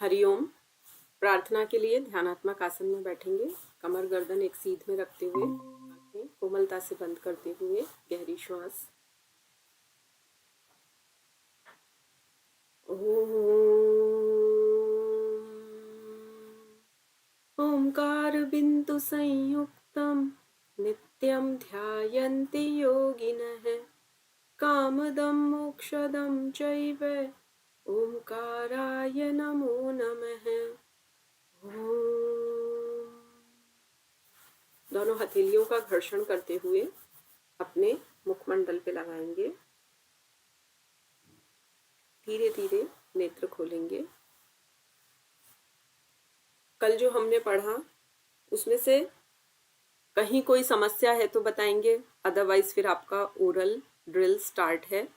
हरिओम। प्रार्थना के लिए ध्यानात्मक आसन में बैठेंगे। कमर गर्दन एक सीध में रखते हुए, आंखें कोमलता से बंद करते हुए गहरी श्वास। ओंकार बिंदु संयुक्तम नित्यं ध्यायन्ति योगिनः कामदं मोक्षदं चैव ओंकाराय नमो नमः। दोनों हथेलियों का घर्षण करते हुए अपने मुखमंडल पे लगाएंगे। धीरे धीरे नेत्र खोलेंगे। कल जो हमने पढ़ा उसमें से कहीं कोई समस्या है तो बताएंगे, अदरवाइज फिर आपका ओरल ड्रिल स्टार्ट है।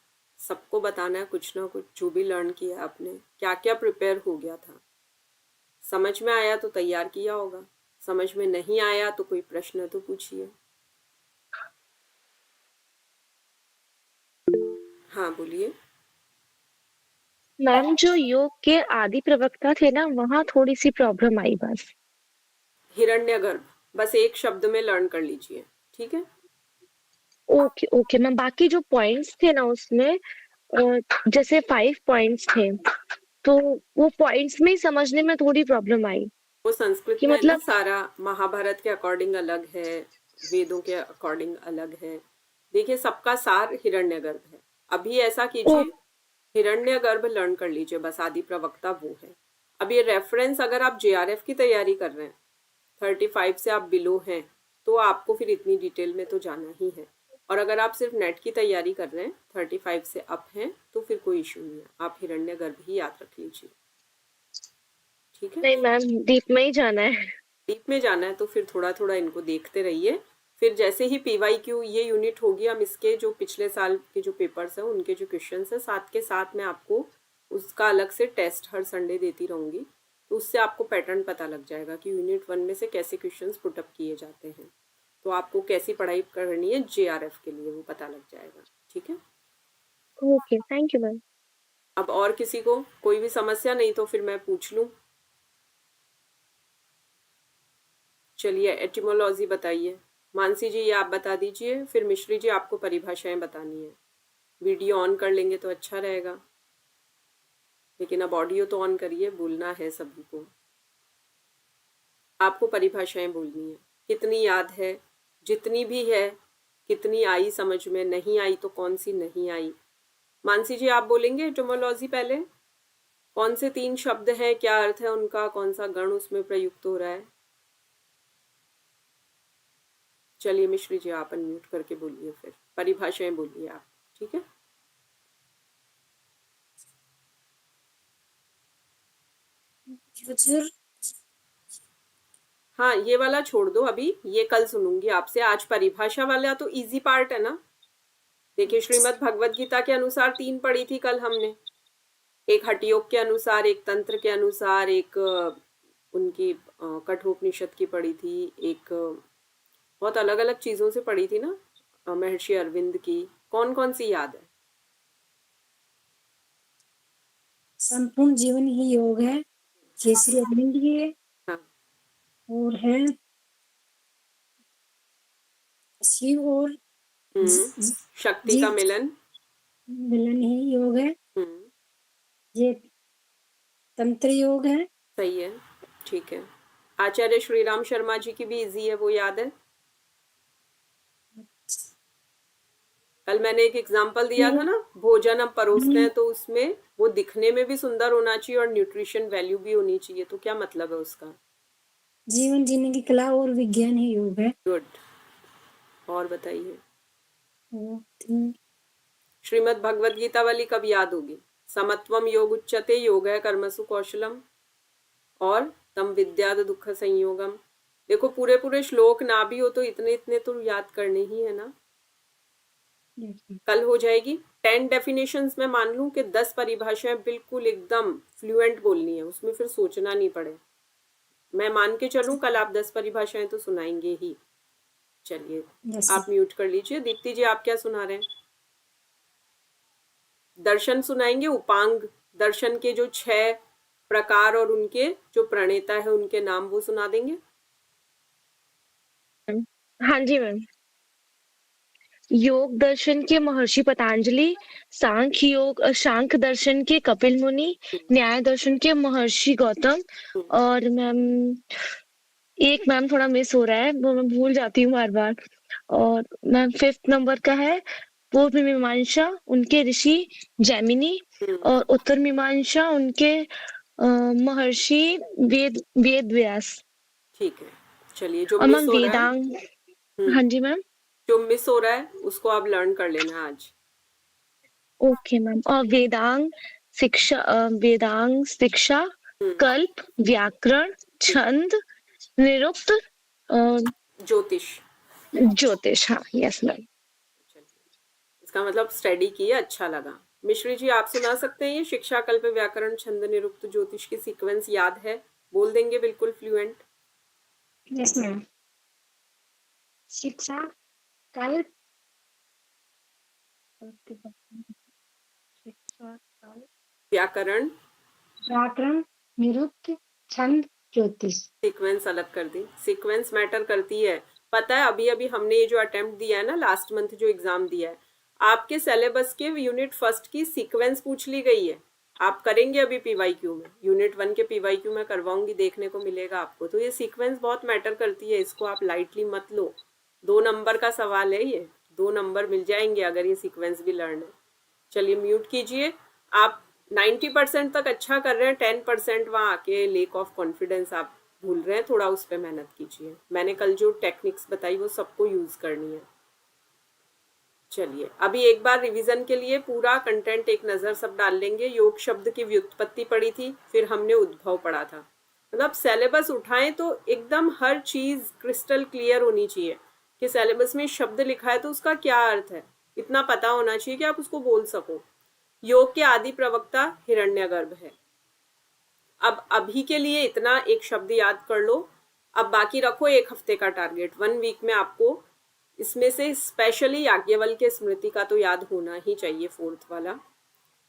सबको बताना है कुछ ना कुछ, जो भी लर्न किया आपने, क्या क्या प्रिपेयर हो गया था। समझ में आया तो तैयार किया होगा, समझ में नहीं आया तो कोई प्रश्न तो पूछिए। हाँ बोलिए। मैम, जो योग के आदि प्रवक्ता थे ना, वहाँ थोड़ी सी प्रॉब्लम आई बस। हिरण्यगर्भ, बस एक शब्द में लर्न कर लीजिए, ठीक है। ओके ओके मैम, बाकी जो पॉइंट्स थे ना उसमें, जैसे 5 पॉइंट्स थे, तो वो पॉइंट्स में ही समझने में थोड़ी प्रॉब्लम आई वो संस्कृत कि में है ना, मतलब। सारा महाभारत के अकॉर्डिंग अलग है, वेदों के अकॉर्डिंग अलग है। देखिए सबका सार हिरण्यगर्भ है। अभी ऐसा ओ, कीजिए, हिरण्यगर्भ लर्न कर लीजिए, बस आदि प्रवक्ता वो है। अब ये रेफरेंस, अगर आप जेआरएफ की तैयारी कर रहे हैं, 35 से आप बिलो हैं, तो आपको फिर इतनी डिटेल में तो जाना ही है। और अगर आप सिर्फ नेट की तैयारी कर रहे हैं, 35 से अप हैं, तो फिर कोई इशू नहीं है, आप हिरण्यगर्भ ही याद रख लीजिए, ठीक है। नहीं मैम, डीप में ही जाना है। डीप में जाना है तो फिर थोड़ा थोड़ा इनको देखते रहिए। फिर जैसे ही PYQ ये यूनिट होगी, हम इसके जो पिछले साल के जो पेपर्स हैं उनके जो क्वेश्चन है साथ के साथ मैं आपको उसका अलग से टेस्ट हर संडे देती रहूंगी। तो उससे आपको पैटर्न पता लग जाएगा कि यूनिट 1 में से कैसे क्वेश्चन पुटअप किए जाते हैं। तो आपको कैसी पढ़ाई करनी है JRF के लिए वो पता लग जाएगा, ठीक है। Okay, thank you ma'am. अब और किसी को कोई भी समस्या, नहीं तो फिर मैं पूछ लूँ। चलिए एटिमोलॉजी बताइए। मानसी जी ये आप बता दीजिए, फिर मिश्री जी आपको परिभाषाएं बतानी है। वीडियो ऑन कर लेंगे तो अच्छा रहेगा, लेकिन अब ऑडियो तो ऑन करिए, बोलना है सभी को। आपको परिभाषाएं बोलनी है, कितनी याद है, जितनी भी है, कितनी आई समझ में, नहीं आई तो कौन सी नहीं आई। मानसी जी आप बोलेंगे एटिमोलॉजी पहले, कौन से 3 शब्द हैं, क्या अर्थ है उनका, कौन सा गण उसमें प्रयुक्त हो रहा है। चलिए मिश्री जी आप अनम्यूट करके बोलिए, फिर परिभाषाएं बोलिए आप, ठीक है। हाँ ये वाला छोड़ दो अभी, ये कल सुनूंगी आपसे। आज परिभाषा वाला तो इजी पार्ट है ना। देखिए श्रीमद् भगवद गीता के अनुसार 3 पढ़ी थी कल हमने, एक हठयोग के अनुसार, एक तंत्र के अनुसार, एक उनकी कठोपनिषद की पढ़ी थी, एक बहुत अलग अलग चीजों से पढ़ी थी ना, महर्षि अरविंद की। कौन कौन सी याद है? संपूर्ण जीवन ही योग है, केसरी अरविंद की है। हाँ। और है शिव और शक्ति का मिलन। मिलन ही योग है। ये तंत्र योग है। सही है, ठीक है। आचार्य श्रीराम शर्मा जी की भी इजी है, वो याद है। कल मैंने एक एग्जाम्पल दिया था ना, भोजन हम परोसते हैं तो उसमें वो दिखने में भी सुंदर होना चाहिए और न्यूट्रिशन वैल्यू भी होनी चाहिए, तो क्या मतलब है उसका? जीवन जीने की कला और विज्ञान ही योग है। गुड। और बताइए। और श्रीमद् भगवद गीता वाली कब याद होगी? समत्वम योग उच्यते योग है कर्मसु कौशलम, और तम विद्याद दुख संयोगम। देखो पूरे पूरे श्लोक ना भी हो तो इतने इतने तो याद करने ही है ना। कल हो जाएगी। 10 डेफिनेशंस में मान लूं कि 10 परिभाषाएं बिल्कुल एकदम फ्लुएंट बोलनी है, उसमें फिर सोचना नहीं पड़े। मैं मान के चलूं कल आप 10 परिभाषाएं तो सुनाएंगे ही। चलिए आप म्यूट कर लीजिए। दीप्ति जी आप क्या सुना रहे हैं? दर्शन सुनाएंगे, उपांग दर्शन के जो 6 प्रकार और उनके जो प्रणेता है उनके नाम वो सुना देंगे। हाँ जी मैम। योग दर्शन के महर्षि पतंजलि, सांख्य दर्शन के कपिल मुनि, न्याय दर्शन के महर्षि गौतम, और मैम एक मैम थोड़ा मिस हो रहा है, वो मैं भूल जाती हूँ बार बार। और मैम 5th नंबर का है पूर्व मीमांसा, उनके ऋषि जैमिनी, और उत्तर मीमांसा उनके महर्षि वेद व्यास। ठीक है, चलिए जो और मिस मैम हो रहा है, वेदांग। हाँ जी मैम। जो मिस हो रहा है उसको आप लर्न कर लेना आज। Okay ma'am. और वेदांग शिक्षा, कल्प, व्याकरण, छंद, निरुक्त, अ, ज्योतिष। ज्योतिष। हाँ, यस मैम। चलिए, इसका मतलब स्टडी किए, अच्छा लगा। मिश्री जी आप सुना सकते हैं ये शिक्षा, कल्प, व्याकरण, छंद, निरुक्त, ज्योतिष की सीक्वेंस याद है? बोल देंगे बिल्कुल फ्लुएंट। Yes ma'am. शिक्षा, कल्प, शिक्षा, कल्प, व्याकरण, व्याकरण, निरुक्त, छंद, ज्योतिष। सीक्वेंस अलग कर दी। सीक्वेंस मैटर करती है। पता है अभी अभी हमने ये जो अटेम्प्ट दिया है ना, लास्ट मंथ जो एग्जाम दिया है, आपके सिलेबस के यूनिट फर्स्ट की सीक्वेंस पूछ ली गई है। आप करेंगे अभी पीवाईक्यू में, यूनिट 1 के पीवाईक्यू में करवाऊंगी, देखने को मिलेगा आपको। तो ये सीक्वेंस बहुत मैटर करती है, इसको आप लाइटली मत लो। 2 नंबर का सवाल है ये, 2 नंबर मिल जाएंगे अगर ये सीक्वेंस भी लर्न है। चलिए म्यूट कीजिए। आप 90% तक अच्छा कर रहे हैं, 10% वहाँ आके लेक ऑफ कॉन्फिडेंस आप भूल रहे हैं, थोड़ा उस पर मेहनत कीजिए। मैंने कल जो टेक्निक्स बताई वो सबको यूज करनी है। चलिए अभी एक बार रिवीजन के लिए पूरा कंटेंट एक नजर सब डाल लेंगे। योग शब्द की व्युत्पत्ति पढ़ी थी, फिर हमने उद्भव पढ़ा था। मतलब सिलेबस उठाएं तो एकदम हर चीज क्रिस्टल क्लियर होनी चाहिए कि सिलेबस में शब्द लिखा है तो उसका क्या अर्थ है, इतना पता होना चाहिए कि आप उसको बोल सको। योग के आदि प्रवक्ता हिरण्यगर्भ है। अब अभी के लिए इतना एक शब्द याद कर लो। अब बाकी रखो एक हफ्ते का टारगेट, 1 वीक में आपको इसमें से स्पेशली याज्ञवल्क्य स्मृति का तो याद होना ही चाहिए, 4th वाला।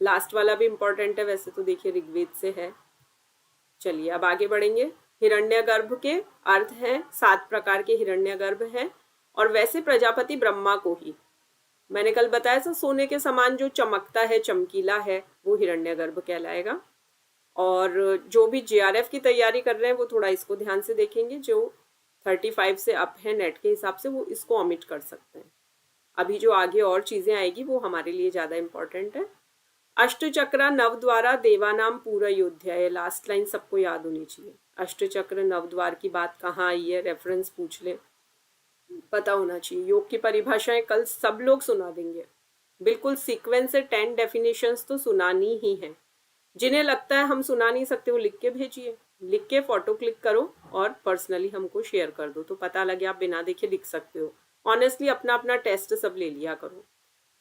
लास्ट वाला भी इंपॉर्टेंट है वैसे तो, देखिए ऋग्वेद से है। चलिए अब आगे बढ़ेंगे। हिरण्यगर्भ के अर्थ है 7 प्रकार के हिरण्यगर्भ हैं, और वैसे प्रजापति ब्रह्मा को ही मैंने कल बताया था, सोने के समान जो चमकता है, चमकीला है, वो हिरण्यगर्भ कहलाएगा। और जो भी जेआरएफ की तैयारी कर रहे हैं वो थोड़ा इसको ध्यान से देखेंगे। जो 35 से अप है नेट के हिसाब से, वो इसको ऑमिट कर सकते हैं। अभी जो आगे और चीजें आएगी वो हमारे लिए ज्यादा इंपॉर्टेंट है। अष्टचक्र नवद्वारा देवानाम पूरा योध्या है, लास्ट लाइन सबको याद होनी चाहिए। अष्टचक्र नवद्वार की बात कहाँ आई है, रेफरेंस पूछ ले, पता होना चाहिए। योग की परिभाषाएं कल सब लोग सुना देंगे, बिल्कुल सीक्वेंस से 10 डेफिनेशंस तो सुनानी ही है। जिन्हें लगता है हम सुना नहीं सकते वो लिख के भेजिए, लिख के फोटो क्लिक करो और पर्सनली हमको शेयर कर दो, तो पता लगे आप बिना देखे लिख सकते हो। ऑनेस्टली अपना अपना टेस्ट सब ले लिया करो।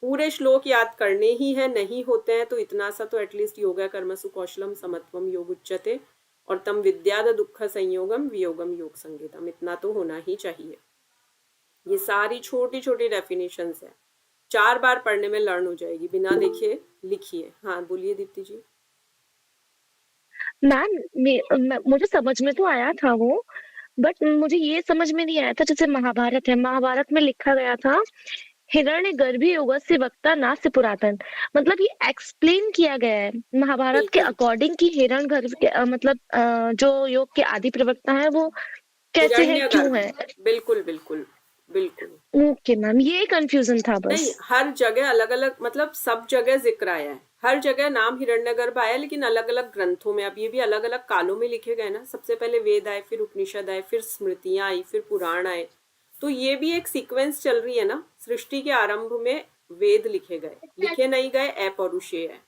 पूरे श्लोक याद करने ही है, नहीं होते हैं तो इतना सा तो एटलीस्ट योगा कर्मसु कौशलम समत्वम योग उच्यते और तम विद्याद दुख संयोगम वियोगम योग संगीतम, इतना तो होना ही चाहिए। ये सारी छोटी छोटी डेफिनेशंस है, 4 बार पढ़ने में लर्न हो जाएगी, बिना देखे लिखिए। हाँ बोलिए दीप्ति जी। मैम मुझे समझ में तो आया था वो, बट मुझे ये समझ में नहीं आया था, जैसे महाभारत है, महाभारत में लिखा गया था हिरण्य गर्भी युगस्य वक्ता नास्य पुरातन, मतलब ये एक्सप्लेन किया गया है महाभारत के बिल्कुल अकॉर्डिंग कि हिरण्य गर्भ के मतलब जो योग के आदि प्रवक्ता है वो कैसे है, क्यों हिरण्यगर्भ, है। बिल्कुल बिल्कुल बिल्कुल। ओके मैम, ये कंफ्यूजन था नहीं, बस। हर जगह अलग अलग, मतलब सब जगह जिक्र आया है, हर जगह नाम हिरण्यगर्भ आया, लेकिन अलग अलग ग्रंथों में। अब ये भी अलग अलग कालों में लिखे गए ना, सबसे पहले वेद आए, फिर उपनिषद आए, फिर स्मृतियां आई, फिर पुराण आए। तो ये भी एक सीक्वेंस चल रही है ना। सृष्टि के आरंभ में वेद लिखे गए, लिखे नहीं गए अपौरुषेय है,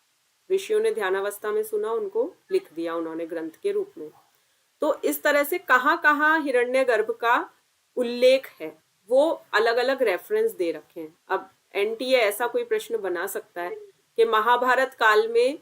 ऋषियों ने ध्यानावस्था में सुना, उनको लिख दिया उन्होंने ग्रंथ के रूप में। तो इस तरह से कहाँ कहाँ हिरण्यगर्भ का उल्लेख है वो अलग अलग रेफरेंस दे रखे हैं। अब एनटीए ऐसा कोई प्रश्न बना सकता है कि महाभारत काल में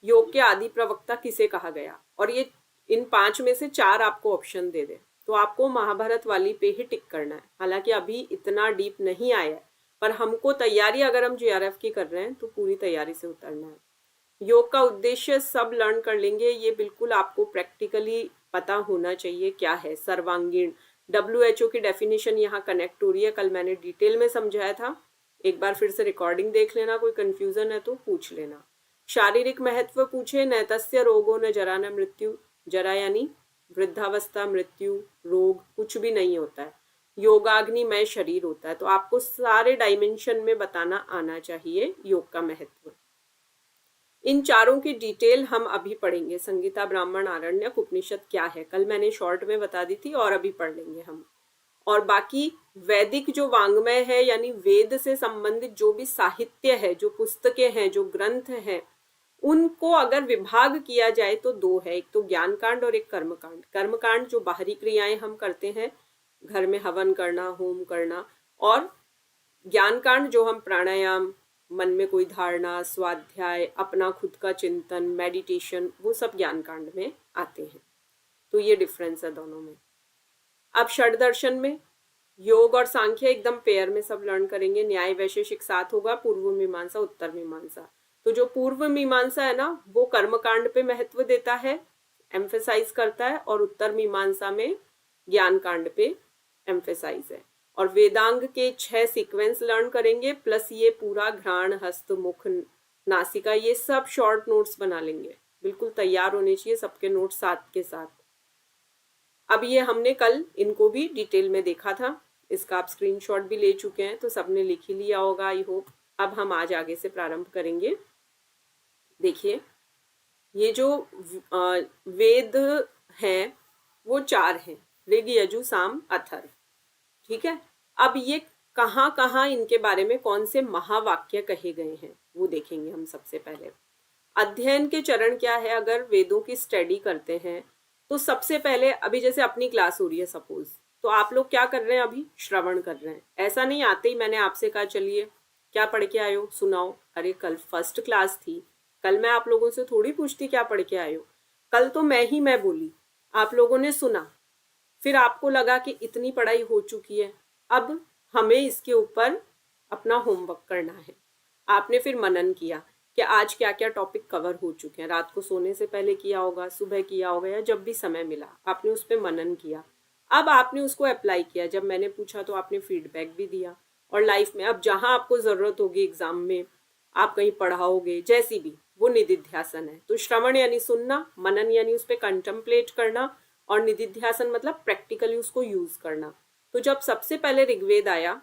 योग के आदि प्रवक्ता किसे कहा गया, और ये इन 5 में से 4 आपको ऑप्शन दे दे, तो आपको महाभारत वाली पे ही टिक करना है। हालांकि अभी इतना डीप नहीं आया है, पर हमको तैयारी अगर हम जेआरएफ की कर रहे हैं तो पूरी तैयारी से उतरना है। योग का उद्देश्य सब लर्न कर लेंगे, ये बिल्कुल आपको प्रैक्टिकली पता होना चाहिए क्या है सर्वांगीण। WHO की डेफिनेशन यहाँ कनेक्ट हो रही है, कल मैंने डिटेल में समझाया था, एक बार फिर से रिकॉर्डिंग देख लेना, कोई कंफ्यूजन है तो पूछ लेना। शारीरिक महत्व पूछे, न तस्य रोगो न जरा न मृत्यु, जरा यानी वृद्धावस्था, मृत्यु, रोग कुछ भी नहीं होता है, योगाग्निमय शरीर होता है। तो आपको सारे डायमेंशन में बताना आना चाहिए योग का महत्व। इन चारों की डिटेल हम अभी पढ़ेंगे, संगीता, ब्राह्मण, आरण्यक, उपनिषद क्या है, कल मैंने शॉर्ट में बता दी थी और अभी पढ़ लेंगे हम। और बाकी वैदिक जो वांग्मय है यानी वेद से संबंधित जो भी साहित्य है, जो पुस्तकें हैं, जो ग्रंथ हैं, उनको अगर विभाग किया जाए तो दो है, एक तो ज्ञान कांड और एक कर्म कांड। कर्म कांड जो बाहरी क्रियाएं हम करते हैं, घर में हवन करना, होम करना, और ज्ञान कांड जो हम प्राणायाम, मन में कोई धारणा, स्वाध्याय, अपना खुद का चिंतन, मेडिटेशन, वो सब ज्ञान कांड में आते हैं। तो ये डिफरेंस है दोनों में। अब षड दर्शन में योग और सांख्य एकदम पेयर में सब लर्न करेंगे। न्याय वैशेषिक साथ होगा, पूर्व मीमांसा, उत्तर मीमांसा। तो जो पूर्व मीमांसा है ना, वो कर्म कांड पे महत्व देता है, एम्फेसाइज करता है, और उत्तर मीमांसा में ज्ञान कांड पे एम्फेसाइज है। और वेदांग के 6 सीक्वेंस लर्न करेंगे, प्लस ये पूरा घ्राण, हस्त, मुख, नासिका, ये सब शॉर्ट नोट्स बना लेंगे, बिल्कुल तैयार होने चाहिए सबके नोट्स साथ के साथ। अब ये हमने कल इनको भी डिटेल में देखा था, इसका आप स्क्रीनशॉट भी ले चुके हैं, तो सबने लिख ही लिया होगा आई होप। अब हम आज आगे से प्रारंभ करेंगे। देखिए, ये जो वेद हैं वो 4 हैं, ऋग, यजु, साम, अथर्व, ठीक है। अब ये कहाँ कहाँ इनके बारे में कौन से महावाक्य कहे गए हैं वो देखेंगे हम। सबसे पहले अध्ययन के चरण क्या है, अगर वेदों की स्टडी करते हैं तो सबसे पहले, अभी जैसे अपनी क्लास हो रही है सपोज, तो आप लोग क्या कर रहे हैं, अभी श्रवण कर रहे हैं। ऐसा नहीं आते ही मैंने आपसे कहा चलिए क्या पढ़ के आए हो सुनाओ, अरे कल फर्स्ट क्लास थी, कल मैं आप लोगों से थोड़ी पूछती क्या पढ़ के आए हो, कल तो मैं बोली, आप लोगों ने सुना, फिर आपको लगा कि इतनी पढ़ाई हो चुकी है, अब हमें इसके ऊपर अपना होमवर्क करना है। आपने फिर मनन किया कि आज क्या क्या टॉपिक कवर हो चुके हैं, रात को सोने से पहले किया होगा, सुबह किया होगा, या जब भी समय मिला आपने उस पर मनन किया। अब आपने उसको अप्लाई किया, जब मैंने पूछा तो आपने फीडबैक भी दिया, और लाइफ में अब जहां आपको जरूरत होगी, एग्जाम में आप कहीं पढ़ाओगे, जैसी भी, वो निधिध्यासन है। तो श्रवण यानी सुनना, मनन यानी उस पर कंटेम्पलेट करना, और निधिध्यासन मतलब प्रैक्टिकली उसको यूज करना। तो जब सबसे पहले ऋग्वेद आया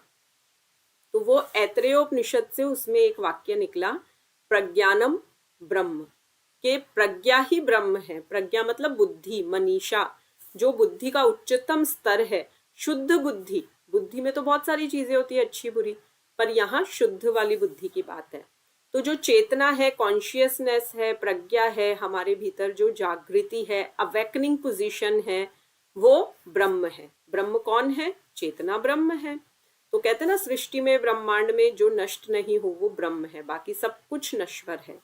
तो वो ऐतरेयोपनिषद से उसमें एक वाक्य निकला, प्रज्ञानम ब्रह्म, के प्रज्ञा ही ब्रह्म है। प्रज्ञा मतलब बुद्धि, मनीषा, जो बुद्धि का उच्चतम स्तर है, शुद्ध बुद्धि। बुद्धि में तो बहुत सारी चीजें होती है अच्छी बुरी, पर यहाँ शुद्ध वाली बुद्धि की बात है। तो जो चेतना है, कॉन्शियसनेस है, प्रज्ञा है, हमारे भीतर जो जागृति है, अवेकनिंग पोजीशन है, वो ब्रह्म है। ब्रह्म कौन है? चेतना ब्रह्म है। तो कहते हैं ना, सृष्टि में, ब्रह्मांड में जो नष्ट नहीं हो वो ब्रह्म है, बाकी सब कुछ नश्वर है।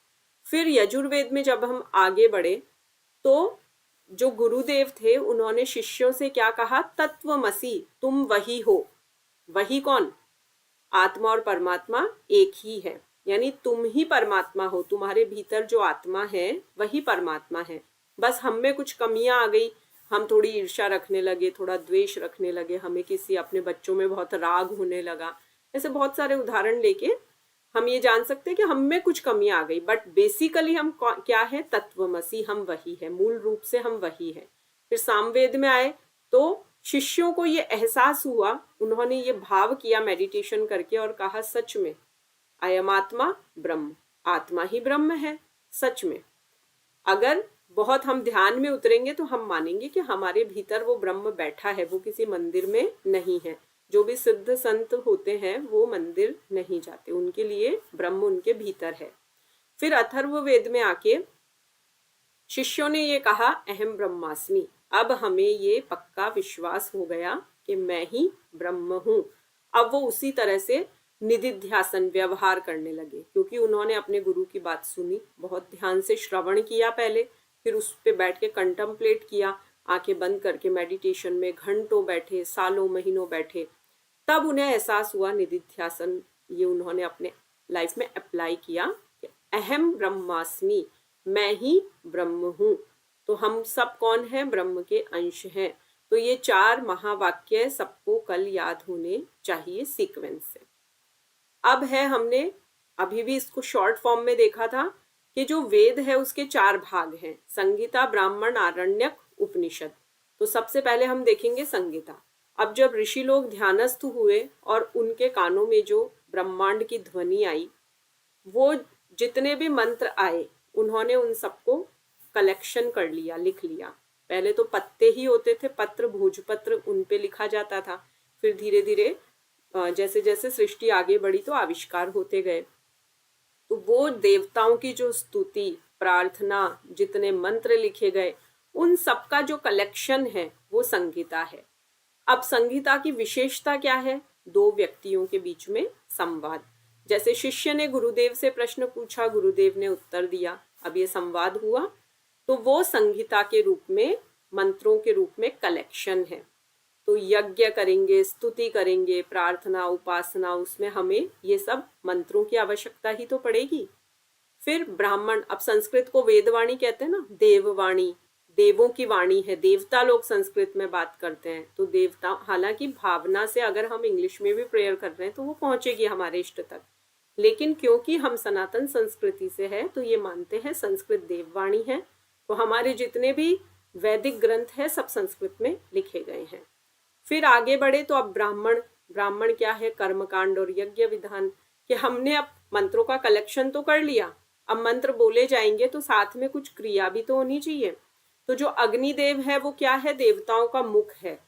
फिर यजुर्वेद में जब हम आगे बढ़े तो जो गुरुदेव थे उन्होंने शिष्यों से क्या कहा, तत्वमसि, तुम वही हो। वही कौन? आत्मा और परमात्मा एक ही है, यानी तुम ही परमात्मा हो, तुम्हारे भीतर जो आत्मा है वही परमात्मा है। बस हम में कुछ कमियां आ गई, हम थोड़ी ईर्ष्या रखने लगे, थोड़ा द्वेष रखने लगे, हमें किसी अपने बच्चों में बहुत राग होने लगा। ऐसे बहुत सारे उदाहरण लेके हम ये जान सकते हैं कि हम में कुछ कमियां आ गई, बट बेसिकली हम क्या है? तत्वमसि, हम वही है, मूल रूप से हम वही है। फिर सामवेद में आए तो शिष्यों को ये एहसास हुआ, उन्होंने ये भाव किया मेडिटेशन करके और कहा, सच में अयम आत्मा ब्रह्म, आत्मा ही ब्रह्म है सच में। अगर बहुत हम ध्यान में उतरेंगे तो हम मानेंगे कि हमारे भीतर वो ब्रह्म बैठा है, वो किसी मंदिर में नहीं है। जो भी सिद्ध संत होते हैं वो मंदिर नहीं जाते, उनके लिए ब्रह्म उनके भीतर है। फिर अथर्ववेद में आके शिष्यों ने ये कहा, अहम ब्रह्मास्मि। अब हमें ये पक्का विश्वास हो गया कि मैं ही ब्रह्म हूं। अब वो उसी तरह से निधिध्यासन व्यवहार करने लगे, क्योंकि उन्होंने अपने गुरु की बात सुनी, बहुत ध्यान से श्रवण किया पहले, फिर उस पे बैठ के कंटेम्पलेट किया, आंखें बंद करके मेडिटेशन में घंटों बैठे, सालों महीनों बैठे, तब उन्हें एहसास हुआ निधिध्यासन, ये उन्होंने अपने लाइफ में अप्लाई किया कि अहम ब्रह्मास्मि, मैं ही ब्रह्म हूँ। तो हम सब कौन हैं? ब्रह्म के अंश हैं। तो ये 4 महावाक्य सबको कल याद होने चाहिए सीक्वेंस से। अब है, हमने अभी भी इसको शॉर्ट फॉर्म में देखा था कि जो वेद है उसके 4 भाग हैं, संगीता, ब्राह्मण, आरण्यक, उपनिषद। तो सबसे पहले हम देखेंगे संगीता। अब जब ऋषि लोग ध्यानस्थ हुए और उनके कानों में जो ब्रह्मांड की ध्वनि आई, वो जितने भी मंत्र आए उन्होंने उन सबको कलेक्शन कर लिया, लिख लिया। पहले तो पत्ते ही होते थे, पत्र, भोजपत्र, उन पे लिखा जाता था। फिर धीरे धीरे जैसे जैसे सृष्टि आगे बढ़ी तो आविष्कार होते गए। तो वो देवताओं की जो स्तुति, प्रार्थना, जितने मंत्र लिखे गए, उन सबका जो कलेक्शन है वो संगीता है। अब संगीता की विशेषता क्या है? 2 व्यक्तियों के बीच में संवाद। जैसे शिष्य ने गुरुदेव से प्रश्न पूछा, गुरुदेव ने उत्तर दिया, अब ये संवाद हुआ। तो वो संगीता के रूप में, मंत्रों के रूप में कलेक्शन है। तो यज्ञ करेंगे, स्तुति करेंगे, प्रार्थना, उपासना, उसमें हमें ये सब मंत्रों की आवश्यकता ही तो पड़ेगी। फिर ब्राह्मण, अब संस्कृत को वेदवाणी कहते हैं ना, देववाणी, देवों की वाणी है, देवता लोग संस्कृत में बात करते हैं। तो देवता, हालांकि भावना से अगर हम इंग्लिश में भी प्रेयर कर रहे हैं तो वो पहुंचेगी हमारे इष्ट तक, लेकिन क्योंकि हम सनातन संस्कृति से है तो ये मानते हैं संस्कृत देववाणी है। तो हमारे जितने भी वैदिक ग्रंथ है सब संस्कृत में लिखे गए हैं। फिर आगे बढ़े तो अब ब्राह्मण, ब्राह्मण क्या है? कर्मकांड और यज्ञ विधान। कि हमने अब मंत्रों का कलेक्शन तो कर लिया, अब मंत्र बोले जाएंगे तो साथ में कुछ क्रिया भी तो होनी चाहिए। तो जो अग्निदेव है वो क्या है? देवताओं का मुख है।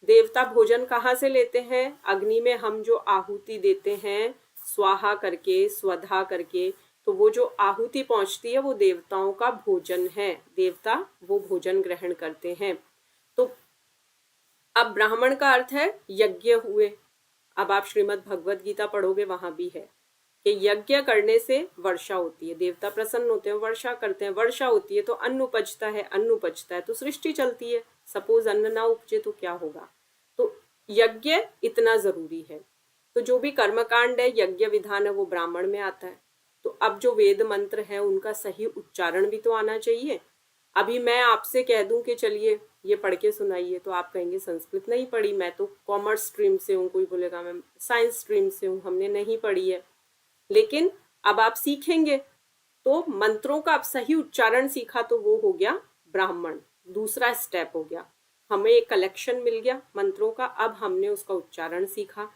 देवता भोजन कहाँ से लेते हैं? अग्नि में हम जो आहुति देते हैं, स्वाहा करके, स्वधा करके, तो वो जो आहुति पहुंचती है वो देवताओं का भोजन है, देवता वो भोजन ग्रहण करते हैं। तो अब ब्राह्मण का अर्थ है यज्ञ हुए। अब आप श्रीमद् भगवद गीता पढ़ोगे, वहां भी है कि यज्ञ करने से वर्षा होती है, देवता प्रसन्न होते हैं, वर्षा करते हैं, वर्षा होती है तो अन्न उपजता है, अन्न उपजता है तो सृष्टि चलती है। सपोज अन्न ना उपजे तो क्या होगा? तो यज्ञ इतना जरूरी है। तो जो भी कर्मकांड है, यज्ञ विधान है, वो ब्राह्मण में आता है। तो अब जो वेद मंत्र है उनका सही उच्चारण भी तो आना चाहिए। अभी मैं आपसे कह दूं कि चलिए ये पढ़ के सुनाइए, तो आप कहेंगे संस्कृत नहीं पढ़ी, मैं तो कॉमर्स स्ट्रीम से हूँ, कोई बोलेगा मैं साइंस स्ट्रीम से हूँ, हमने नहीं पढ़ी है। लेकिन अब आप सीखेंगे तो मंत्रों का अब सही उच्चारण सीखा तो वो हो गया ब्राह्मण, दूसरा स्टेप हो गया। हमें एक कलेक्शन मिल गया मंत्रों का, अब हमने उसका उच्चारण सीखा।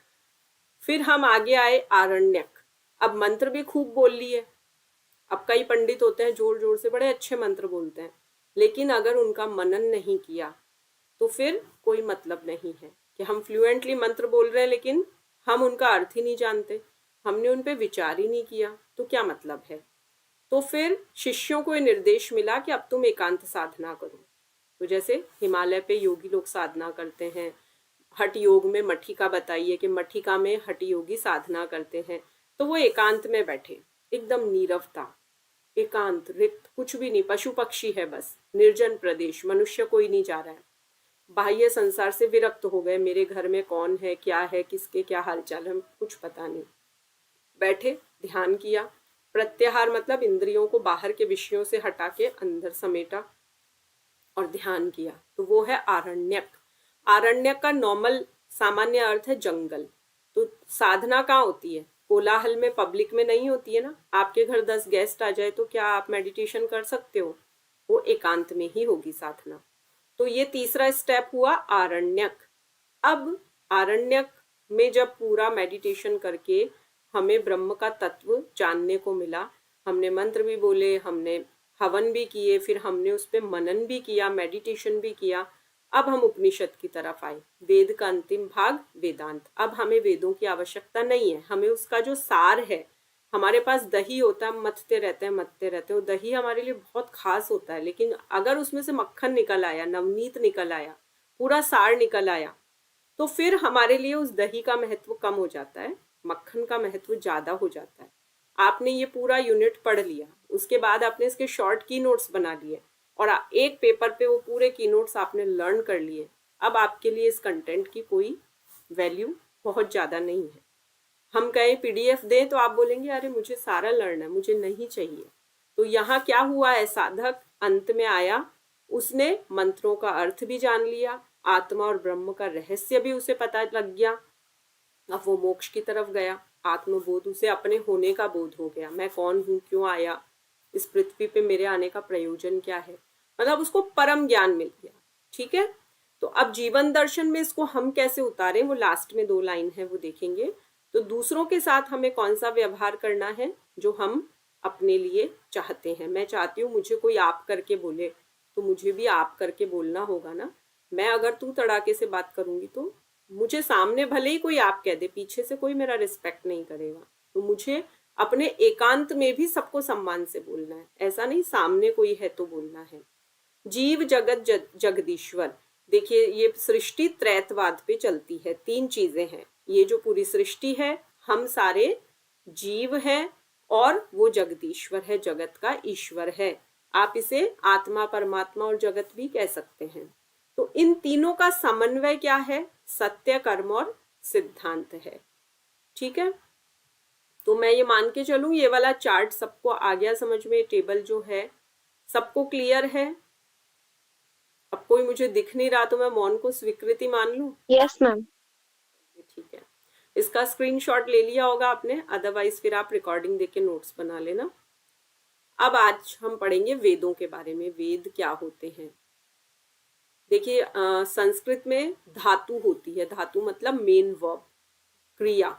फिर हम आगे आए आरण्यक। अब मंत्र भी खूब बोल लिए। अब कई पंडित होते हैं जोर जोर से बड़े अच्छे मंत्र बोलते हैं, लेकिन अगर उनका मनन नहीं किया तो फिर कोई मतलब नहीं है कि हम फ्लुएंटली मंत्र बोल रहे हैं लेकिन हम उनका अर्थ ही नहीं जानते, हमने उन पे विचार ही नहीं किया, तो क्या मतलब है? तो फिर शिष्यों को ये निर्देश मिला कि अब तुम एकांत साधना करो। तो जैसे हिमालय पे योगी लोग साधना करते हैं, हठ योग में मठिका बताइए कि मठिका में हठ योगी साधना करते हैं, तो वो एकांत में बैठे, एकदम नीरवता, एकांत, रिक्त, कुछ भी नहीं, पशु पक्षी है बस, निर्जन प्रदेश, मनुष्य कोई नहीं जा रहा है, बाह्य संसार से विरक्त हो गए, मेरे घर में कौन है, क्या है, किसके क्या हालचाल है, कुछ पता नहीं। बैठे, ध्यान किया, प्रत्याहार मतलब इंद्रियों को बाहर के विषयों से हटा के अंदर समेटा और ध्यान किया, तो वो है आरण्यक। आरण्यक का नॉर्मल सामान्य अर्थ है जंगल। तो साधना कहाँ होती है? कोलाहल में, पब्लिक में नहीं होती है ना। आपके घर 10 गेस्ट आ जाए तो क्या आप मेडिटेशन कर सकते हो? वो एकांत में ही होगी साधना। तो ये तीसरा स्टेप हुआ आरण्यक। अब आरण्यक में जब पूरा मेडिटेशन करके हमें ब्रह्म का तत्व जानने को मिला, हमने मंत्र भी बोले, हमने हवन भी किए, फिर हमने उस पर मनन भी किया, मेडिटेशन भी किया। अब हम उपनिषद की तरफ आए, वेद का अंतिम भाग वेदांत। अब हमें वेदों की आवश्यकता नहीं है, हमें उसका जो सार है, हमारे पास दही होता है, मथते रहते हैं, वो दही हमारे लिए बहुत खास होता है, लेकिन अगर उसमें से मक्खन निकल आया, नवनीत निकल आया, पूरा सार निकल आया, तो फिर हमारे लिए उस दही का महत्व कम हो जाता है, मक्खन का महत्व ज्यादा हो जाता है। आपने ये पूरा यूनिट पढ़ लिया, उसके बाद आपने इसके शॉर्ट की नोट्स बना लिए और एक पेपर पे वो पूरे की नोट्स आपने लर्न कर लिए। अब आपके लिए इस कंटेंट की कोई वैल्यू बहुत ज्यादा नहीं है। हम कहें पीडीएफ दें तो आप बोलेंगे अरे मुझे सारा लर्न है, मुझे नहीं चाहिए। तो यहाँ क्या हुआ है, साधक अंत में आया, उसने मंत्रों का अर्थ भी जान लिया, आत्मा और ब्रह्म का रहस्य भी उसे पता लग गया। अब वो मोक्ष की तरफ गया, आत्मबोध, उसे अपने होने का बोध हो गया, मैं कौन हूँ, क्यों आया, इस पृथ्वी पे मेरे आने का प्रयोजन क्या है, मतलब उसको परम ज्ञान मिल गया। ठीक है, तो अब जीवन दर्शन में इसको हम कैसे उतारें, वो लास्ट में 2 लाइन है वो देखेंगे। तो दूसरों के साथ हमें कौन सा व्यवहार करना है जो हम अपने लिए चाहते हैं। मैं चाहती हूँ मुझे कोई आप करके बोले, तो मुझे भी आप करके बोलना होगा ना। मैं अगर तू तड़ाके से बात करूंगी तो मुझे सामने भले ही कोई आप कह दे, पीछे से कोई मेरा रिस्पेक्ट नहीं करेगा। तो मुझे अपने एकांत में भी सबको सम्मान से बोलना है, ऐसा नहीं सामने कोई है तो बोलना है। जीव जगत जगदीश्वर, देखिए ये सृष्टि त्रैतवाद पे चलती है, 3 चीजें हैं। ये जो पूरी सृष्टि है, हम सारे जीव हैं और वो जगदीश्वर है, जगत का ईश्वर है। आप इसे आत्मा, परमात्मा और जगत भी कह सकते हैं। तो इन तीनों का समन्वय क्या है, सत्य, कर्म और सिद्धांत है। ठीक है, तो मैं ये मान के चलूं ये वाला चार्ट सबको आ गया समझ में, टेबल जो है सबको क्लियर है। अब कोई मुझे दिख नहीं रहा तो मैं मौन को स्वीकृति मान लूं। Yes ma'am. ठीक है, इसका स्क्रीनशॉट ले लिया होगा आपने, अदरवाइज फिर आप रिकॉर्डिंग देके नोट्स बना लेना। अब आज हम पढ़ेंगे वेदों के बारे में, वेद क्या होते हैं। देखिए संस्कृत में धातु होती है, धातु मतलब मेन वर्ब, क्रिया,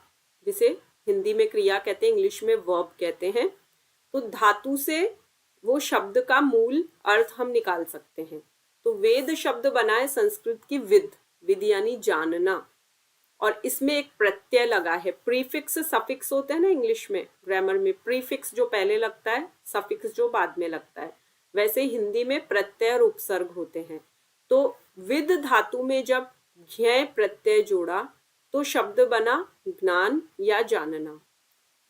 जिसे हिंदी में क्रिया कहते हैं, इंग्लिश में वर्ब कहते हैं। तो धातु से वो शब्द का मूल अर्थ हम निकाल सकते हैं। तो वेद शब्द बना है संस्कृत की विद, विद यानी जानना, और इसमें एक प्रत्यय लगा है। प्रीफिक्स सफिक्स होते हैं ना इंग्लिश में, ग्रामर में प्रीफिक्स जो पहले लगता है, सफिक्स जो बाद में लगता है, वैसे हिंदी में प्रत्यय और उपसर्ग होते हैं। तो विद धातु में जब ज्ञ प्रत्यय जोड़ा तो शब्द बना ज्ञान या जानना।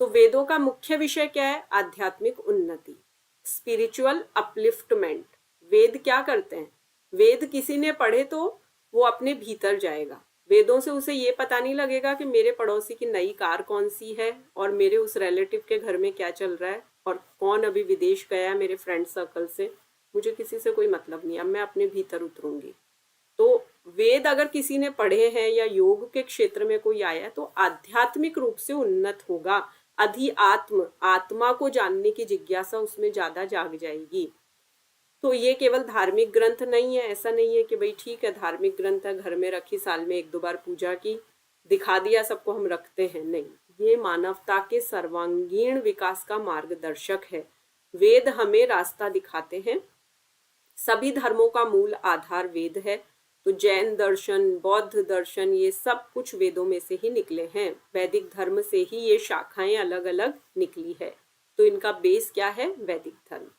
तो वेदों का मुख्य विषय क्या है, आध्यात्मिक उन्नति, स्पिरिचुअल अपलिफ्टमेंट। वेद क्या करते हैं, वेद किसी ने पढ़े तो वो अपने भीतर जाएगा। वेदों से उसे ये पता नहीं लगेगा कि मेरे पड़ोसी की नई कार कौन सी है और मेरे उस रिलेटिव के घर में क्या चल रहा है और कौन अभी विदेश गया है मेरे फ्रेंड सर्कल से, मुझे किसी से कोई मतलब नहीं। अब मैं अपने भीतर उतरूंगी। तो वेद अगर किसी ने पढ़े हैं या योग के क्षेत्र में कोई आया है तो आध्यात्मिक रूप से उन्नत होगा। आत्मा को जानने की जिज्ञासा उसमें ज्यादा जाग जाएगी। तो ये केवल धार्मिक ग्रंथ नहीं है, ऐसा नहीं है कि भाई ठीक है धार्मिक ग्रंथ है, घर में रखी, साल में 1-2 बार पूजा की, दिखा दिया सबको, हम रखते हैं, नहीं। ये मानवता के सर्वांगीण विकास का मार्गदर्शक है। वेद हमें रास्ता दिखाते हैं। सभी धर्मों का मूल आधार वेद है। तो जैन दर्शन, बौद्ध दर्शन, ये सब कुछ वेदों में से ही निकले हैं। वैदिक धर्म से ही ये शाखाएं अलग अलग निकली है। तो इनका बेस क्या है, वैदिक धर्म।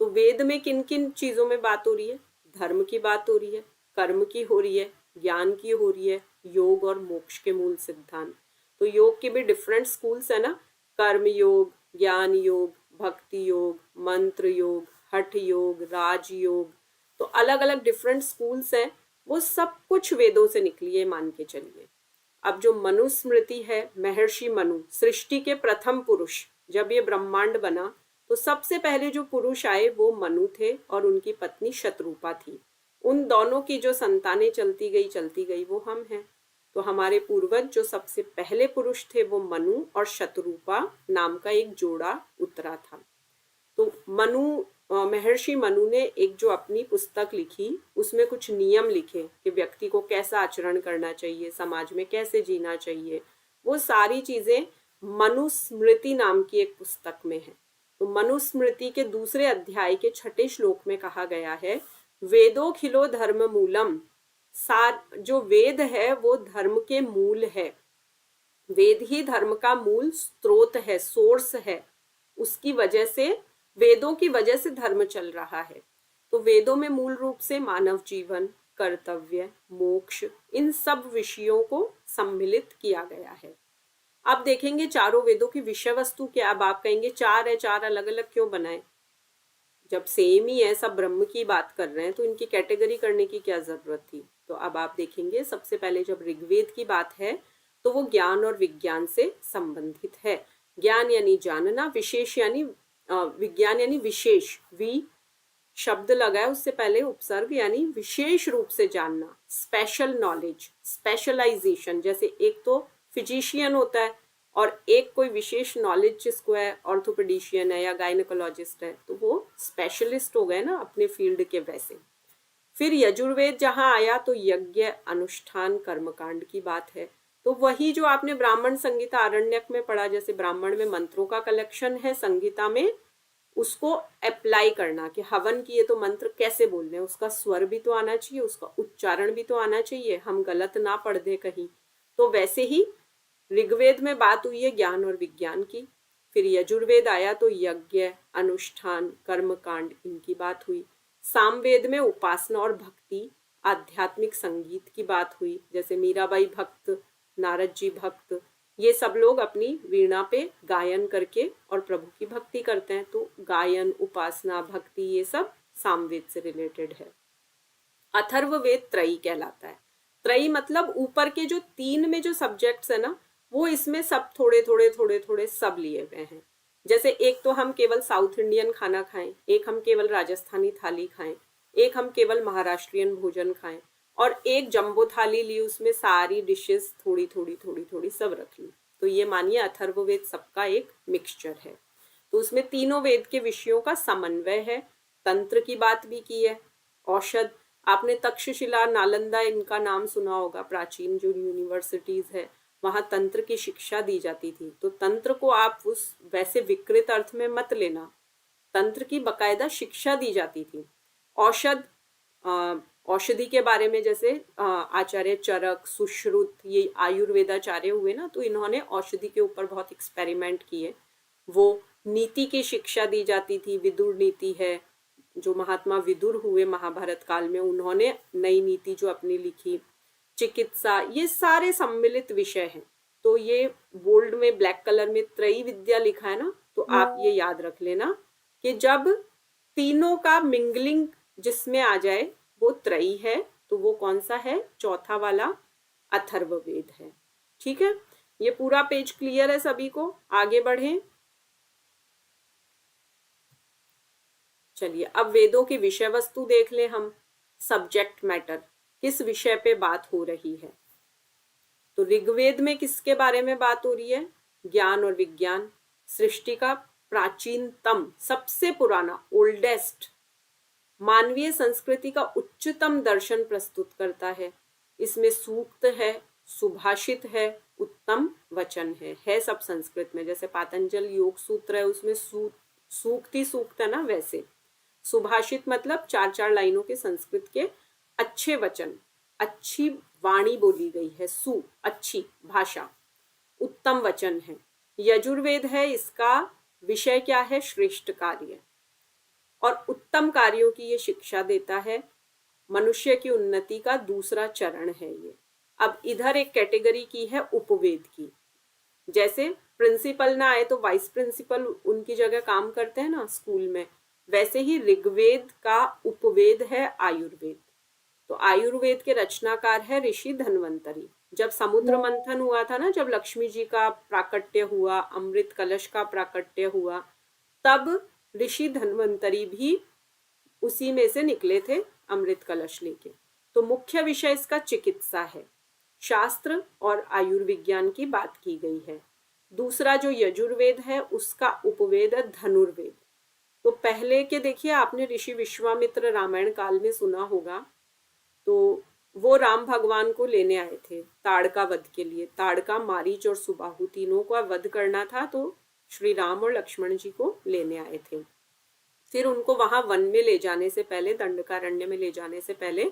तो वेद में किन किन चीजों में बात हो रही है, धर्म की बात हो रही है, कर्म की हो रही है, ज्ञान की हो रही है, योग और मोक्ष के मूल सिद्धांत। तो योग के भी डिफरेंट स्कूल्स है ना, कर्म योग, ज्ञान योग, भक्ति योग, मंत्र योग, हठ योग, राज योग। तो अलग अलग डिफरेंट स्कूल्स हैं, वो सब कुछ वेदों से निकली है, मान के चलिए। अब जो मनुस्मृति है, महर्षि मनु, सृष्टि के प्रथम पुरुष, जब ये ब्रह्मांड बना तो सबसे पहले जो पुरुष आए वो मनु थे और उनकी पत्नी शतरूपा थी। उन दोनों की जो संतानें चलती गई वो हम हैं। तो हमारे पूर्वज जो सबसे पहले पुरुष थे वो मनु और शतरूपा नाम का एक जोड़ा उतरा था। तो महर्षि मनु ने एक जो अपनी पुस्तक लिखी, उसमें कुछ नियम लिखे कि व्यक्ति को कैसा आचरण करना चाहिए, समाज में कैसे जीना चाहिए। वो सारी चीजें मनुस्मृति नाम की एक पुस्तक में है। तो मनुस्मृति के दूसरे अध्याय के 6ठे श्लोक में कहा गया है, वेदोखिलो धर्म मूलम। जो वेद है वो धर्म के मूल है। वेद ही धर्म का मूल स्रोत है, सोर्स है। उसकी वजह से, वेदों की वजह से धर्म चल रहा है। तो वेदों में मूल रूप से मानव जीवन, कर्तव्य, मोक्ष, इन सब विषयों को सम्मिलित किया गया है। अब देखेंगे चारों वेदों की विषय वस्तु क्या। अब आप कहेंगे 4 है, 4 अलग अलग क्यों बनाए, जब सेम ही है, सब ब्रह्म की बात कर रहे हैं, तो इनकी कैटेगरी करने की क्या जरूरत थी। तो अब आप देखेंगे सबसे पहले जब ऋग्वेद की बात है तो वो ज्ञान और विज्ञान से संबंधित है। ज्ञान यानी जानना, विशेष यानी विज्ञान यानी विशेष, वी शब्द लगा है उससे पहले उपसर्ग, यानी विशेष रूप से जानना, स्पेशल नॉलेज, स्पेशलाइजेशन। जैसे एक तो फिजिशियन होता है और एक कोई विशेष नॉलेज जिसको है, ऑर्थोपेडिशियन है या गायनेकोलॉजिस्ट है, तो वो स्पेशलिस्ट हो गए ना अपने फील्ड के। वैसे फिर यजुर्वेद जहां आया तो यज्ञ, अनुष्ठान, कर्मकांड की बात है। तो वही जो आपने ब्राह्मण संहिता आरण्यक में पढ़ा, जैसे ब्राह्मण में मंत्रों का कलेक्शन है, संहिता में उसको अप्लाई करना कि हवन किए तो मंत्र कैसे बोलने हैं, उसका स्वर भी तो आना चाहिए, उसका उच्चारण भी तो आना चाहिए, हम गलत ना पढ़ दे कहीं। तो वैसे ही ऋग्वेद में बात हुई है ज्ञान और विज्ञान की, फिर यजुर्वेद आया तो यज्ञ, अनुष्ठान, कर्मकांड इनकी बात हुई। सामवेद में उपासना और भक्ति, आध्यात्मिक संगीत की बात हुई, जैसे मीराबाई भक्त, नारद जी भक्त, ये सब लोग अपनी वीणा पे गायन करके और प्रभु की भक्ति करते हैं। तो गायन, उपासना, भक्ति ये सब सामवेद से रिलेटेड है। अथर्ववेद त्रयी कहलाता है। त्रयी मतलब ऊपर के जो 3 में जो सब्जेक्ट्स है ना, वो इसमें सब थोड़े थोड़े सब लिए हुए हैं। जैसे एक तो हम केवल साउथ इंडियन खाना खाएं, एक हम केवल राजस्थानी थाली खाएं, एक हम केवल महाराष्ट्रियन भोजन खाएं, और एक जंबो थाली ली, उसमें सारी डिशेस थोड़ी सब रख ली। तो ये मानिए अथर्ववेद सबका एक मिक्सचर है। तो उसमें तीनों वेद के विषयों का समन्वय है। तंत्र की बात भी की है, औषध, आपने तक्षशिला, नालंदा इनका नाम सुना होगा, प्राचीन जो यूनिवर्सिटीज है वहां तंत्र की शिक्षा दी जाती थी। तो तंत्र को आप उस वैसे विकृत अर्थ में मत लेना, तंत्र की बकायदा शिक्षा दी जाती थी। औषध, औषधि के बारे में जैसे आचार्य चरक, सुश्रुत, ये आयुर्वेदाचार्य हुए ना, तो इन्होंने औषधि के ऊपर बहुत एक्सपेरिमेंट किए। वो नीति की शिक्षा दी जाती थी, विदुर नीति है, जो महात्मा विदुर हुए महाभारत काल में, उन्होंने नई नीति जो अपनी लिखी। चिकित्सा, ये सारे सम्मिलित विषय हैं। तो ये बोल्ड में ब्लैक कलर में त्रयी विद्या लिखा है ना, तो आप ये याद रख लेना कि जब तीनों का मिंगलिंग जिसमें आ जाए वो त्रयी है। तो वो कौन सा है? चौथा वाला अथर्ववेद है। ठीक है, ये पूरा पेज क्लियर है सभी को? आगे बढ़ें। चलिए अब वेदों की विषय वस्तु देख ले हम, सब्जेक्ट मैटर, किस विषय पे बात हो रही है। तो ऋग्वेद में किसके बारे में बात हो रही है? ज्ञान और विज्ञान, सृष्टि का प्राचीनतम, सबसे पुराना, ओल्डेस्ट, मानवीय संस्कृति का उच्चतम दर्शन प्रस्तुत करता है। इसमें सूक्त है, सुभाषित है, उत्तम वचन है सब संस्कृत में। जैसे पातंजल योग सूत्र है, उसमें सूक्त ही सूक्त है ना, वैसे सुभाषित मतलब 4 लाइनों के संस्कृत के अच्छे वचन, अच्छी वाणी बोली गई है, अच्छी भाषा, उत्तम वचन है। यजुर्वेद है, इसका विषय क्या है? श्रेष्ठ कार्य, और उत्तम कार्यों की ये शिक्षा देता है। मनुष्य की उन्नति का दूसरा चरण है ये। अब इधर एक कैटेगरी की है उपवेद की, जैसे प्रिंसिपल ना आए तो वाइस प्रिंसिपल उनकी जगह काम करते हैं ना स्कूल में, वैसे ही ऋग्वेद का उपवेद है आयुर्वेद। तो आयुर्वेद के रचनाकार है ऋषि धन्वंतरी। जब समुद्र मंथन हुआ था ना, जब लक्ष्मी जी का प्राकट्य हुआ, अमृत कलश का प्राकट्य हुआ, तब ऋषि धन्वंतरी भी उसी में से निकले थे अमृत कलश लेके। तो मुख्य विषय इसका चिकित्सा है, शास्त्र और आयुर्विज्ञान की बात की गई है। दूसरा जो यजुर्वेद है उसका उपवेद है धनुर्वेद। तो पहले के देखिए, आपने ऋषि विश्वामित्र रामायण काल में सुना होगा, तो वो राम भगवान को लेने आए थे ताड़का वध के लिए। ताड़का, मारीच और सुबाहु तीनों का वध करना था, तो श्री राम और लक्ष्मण जी को लेने आए थे। फिर उनको वहां वन में ले जाने से पहले, दंडकारण्य में ले जाने से पहले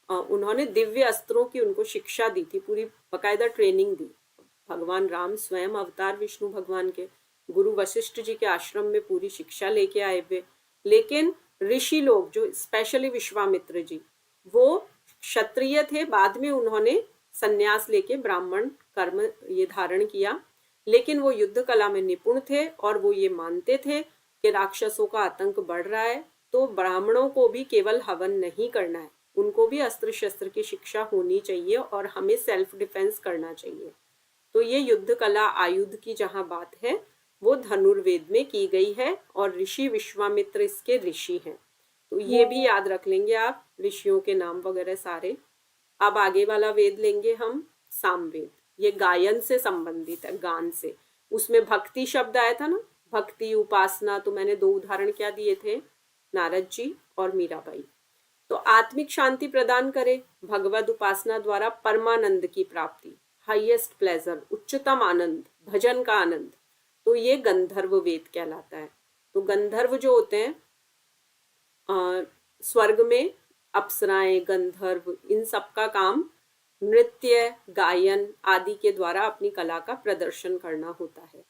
उन्होंने दिव्य अस्त्रों की उनको शिक्षा दी थी, पूरी बकायदा ट्रेनिंग दी। भगवान राम स्वयं अवतार विष्णु भगवान के, गुरु वशिष्ठ जी के आश्रम में पूरी शिक्षा लेके आए हुए। लेकिन ऋषि लोग, जो स्पेशली विश्वामित्र जी, वो क्षत्रिय थे, बाद में उन्होंने संन्यास लेके ब्राह्मण कर्म ये धारण किया। लेकिन वो युद्ध कला में निपुण थे और वो ये मानते थे कि राक्षसों का आतंक बढ़ रहा है, तो ब्राह्मणों को भी केवल हवन नहीं करना है, उनको भी अस्त्र शस्त्र की शिक्षा होनी चाहिए और हमें सेल्फ डिफेंस करना चाहिए। तो ये युद्ध कला आयुध की जहाँ बात है वो धनुर्वेद में की गई है और ऋषि विश्वामित्र इसके ऋषि हैं। तो ये भी याद रख लेंगे आप, ऋषियों के नाम वगैरह सारे। अब आगे वाला वेद लेंगे हम, सामवेद। ये गायन से संबंधित है, गान से। उसमें भक्ति शब्द आया था ना, भक्ति उपासना, तो मैंने 2 उदाहरण क्या दिए थे, नारद जी और मीराबाई। तो आत्मिक शांति प्रदान करे, भगवद उपासना द्वारा परमानंद की प्राप्ति, हाईएस्ट प्लेजर, उच्चतम आनंद, भजन का आनंद, तो ये गंधर्व वेद कहलाता है। तो गंधर्व जो होते हैं स्वर्ग में अप्सराएं, गंधर्व, इन सब का काम नृत्य, गायन आदि के द्वारा अपनी कला का प्रदर्शन करना होता है।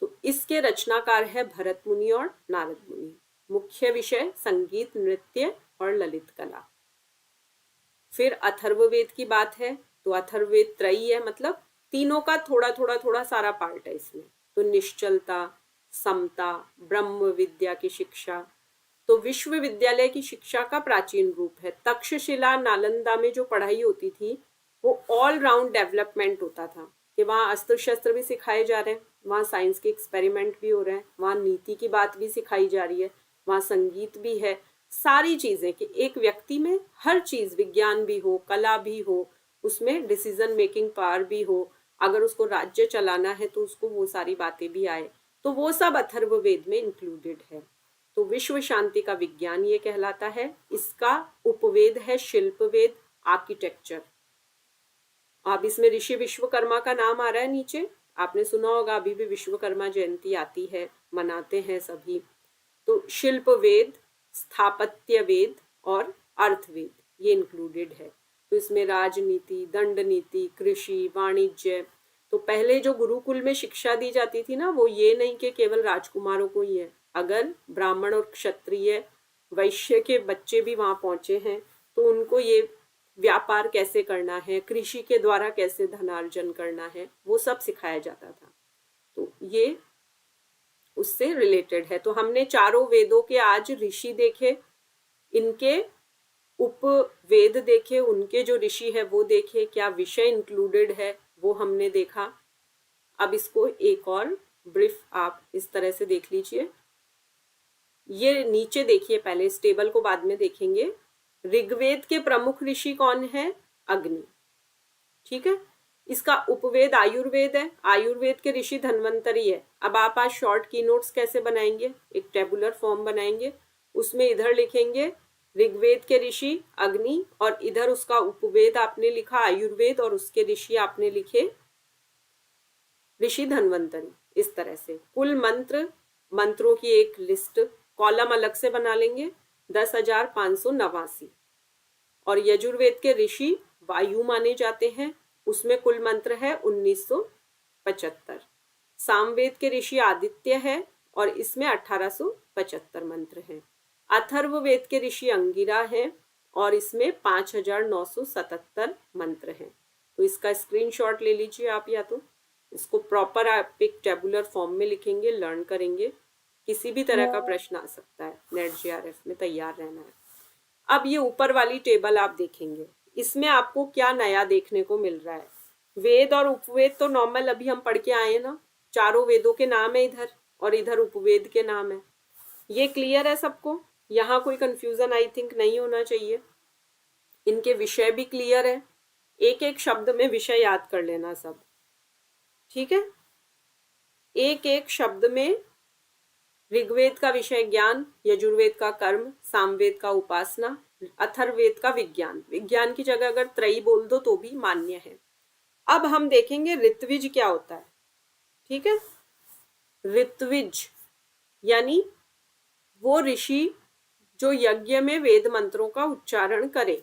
तो इसके रचनाकार है भरत मुनि और नारद मुनि। मुख्य विषय संगीत, नृत्य और ललित कला। फिर अथर्ववेद की बात है, तो अथर्ववेद त्रयी है, मतलब तीनों का थोड़ा थोड़ा थोड़ा सारा पार्ट है इसमें। तो निश्चलता, समता, ब्रह्म विद्या की शिक्षा, तो विश्वविद्यालय की शिक्षा का प्राचीन रूप है। तक्षशिला, नालंदा में जो पढ़ाई होती थी वो ऑल राउंड डेवलपमेंट होता था कि वहाँ अस्त्र शस्त्र भी सिखाए जा रहे हैं, वहाँ साइंस के एक्सपेरिमेंट भी हो रहे हैं, वहाँ नीति की बात भी सिखाई जा रही है, वहाँ संगीत भी है, सारी चीजें कि एक व्यक्ति में हर चीज, विज्ञान भी हो, कला भी हो, उसमें डिसीजन मेकिंग पावर भी हो, अगर उसको राज्य चलाना है तो उसको वो सारी बातें भी आए, तो वो सब अथर्ववेद में इंक्लूडेड है। तो विश्व शांति का विज्ञान ये कहलाता है। इसका उपवेद है शिल्पवेद, आर्किटेक्चर। अब इसमें ऋषि विश्वकर्मा का नाम आ रहा है नीचे, आपने सुना होगा, अभी भी विश्वकर्मा जयंती आती है, मनाते हैं सभी। तो शिल्पवेद, स्थापत्य वेद और अर्थवेद ये इंक्लूडेड है। तो इसमें राजनीति, दंड नीति, कृषि, वाणिज्य। तो पहले जो गुरुकुल में शिक्षा दी जाती थी ना, वो ये नहीं कि केवल राजकुमारों को ही है, अगर ब्राह्मण और क्षत्रिय, वैश्य के बच्चे भी वहां पहुंचे हैं तो उनको ये व्यापार कैसे करना है, कृषि के द्वारा कैसे धनार्जन करना है, वो सब सिखाया जाता था। तो ये उससे रिलेटेड है। तो हमने चारों वेदों के आज ऋषि देखे, इनके उपवेद देखे, उनके जो ऋषि है वो देखे, क्या विषय इंक्लूडेड है वो हमने देखा। अब इसको एक और ब्रीफ आप इस तरह से देख लीजिए। ये नीचे देखिए, पहले इस टेबल को बाद में देखेंगे। ऋग्वेद के प्रमुख ऋषि कौन है? अग्नि, ठीक है। इसका उपवेद आयुर्वेद है, आयुर्वेद के ऋषि धन्वंतरी है। अब आप आज शॉर्ट की नोट्स कैसे बनाएंगे, एक टेबुलर फॉर्म बनाएंगे, उसमें इधर लिखेंगे ऋग्वेद के ऋषि अग्नि और इधर उसका उपवेद आपने लिखा आयुर्वेद और उसके ऋषि आपने लिखे ऋषि धन्वंतरी। इस तरह से कुल मंत्रों की एक लिस्ट, कॉलम अलग से बना लेंगे 10,589। और यजुर्वेद के ऋषि वायु माने जाते हैं, उसमें कुल मंत्र है 1975। सामवेद के ऋषि आदित्य है और इसमें 1875 मंत्र हैं। अथर्ववेद के ऋषि अंगिरा है और इसमें 5977 मंत्र हैं। तो इसका स्क्रीनशॉट ले लीजिए आप, या तो इसको प्रॉपर आप एक टेबुलर फॉर्म में लिखेंगे, लर्न करेंगे, किसी भी तरह का प्रश्न आ सकता है, नेट जीआरएफ में तैयार रहना है। अब ये ऊपर वाली टेबल आप देखेंगे, इसमें आपको क्या नया देखने को मिल रहा है। वेद और उपवेद तो नॉर्मल अभी हम पढ़ के आए हैं ना, चारों वेदों के नाम है इधर और इधर उपवेद के नाम है। ये क्लियर है सबको? यहाँ कोई कंफ्यूजन आई थिंक नहीं होना चाहिए। इनके विषय भी क्लियर है, एक एक शब्द में विषय याद कर लेना सब, ठीक है। एक एक शब्द में ऋग्वेद का विषय ज्ञान, यजुर्वेद का कर्म, सामवेद का उपासना, अथर्ववेद का विज्ञान। विज्ञान की जगह अगर त्रयी बोल दो तो भी मान्य है। अब हम देखेंगे ऋत्विज क्या होता है, ठीक है। ऋत्विज यानी वो ऋषि जो यज्ञ में वेद मंत्रों का उच्चारण करे।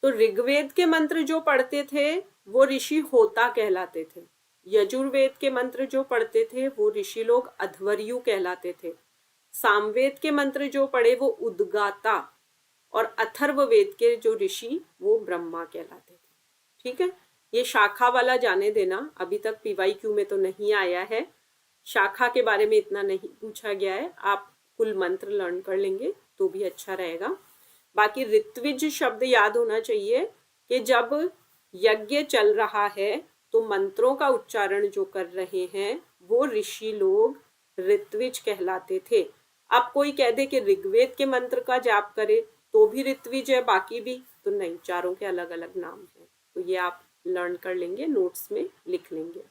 तो ऋग्वेद के मंत्र जो पढ़ते थे वो ऋषि होता कहलाते थे, यजुर्वेद के मंत्र जो पढ़ते थे वो ऋषि लोग अध्वर्यु कहलाते थे, सामवेद के मंत्र जो पढ़े वो उद्गाता और अथर्ववेद के जो ऋषि वो ब्रह्मा कहलाते थे, ठीक है। ये शाखा वाला जाने देना, अभी तक पीवाईक्यू में तो नहीं आया है, शाखा के बारे में इतना नहीं पूछा गया है, आप कुल मंत्र लर्न कर लेंगे तो भी अच्छा रहेगा। बाकी ऋत्विज शब्द याद होना चाहिए कि जब यज्ञ चल रहा है तो मंत्रों का उच्चारण जो कर रहे हैं वो ऋषि लोग ऋत्विज कहलाते थे। अब कोई कह दे कि ऋग्वेद के मंत्र का जाप करे तो भी ऋत्विज है, बाकी भी तो नहीं, चारों के अलग अलग नाम हैं। तो ये आप लर्न कर लेंगे, नोट्स में लिख लेंगे।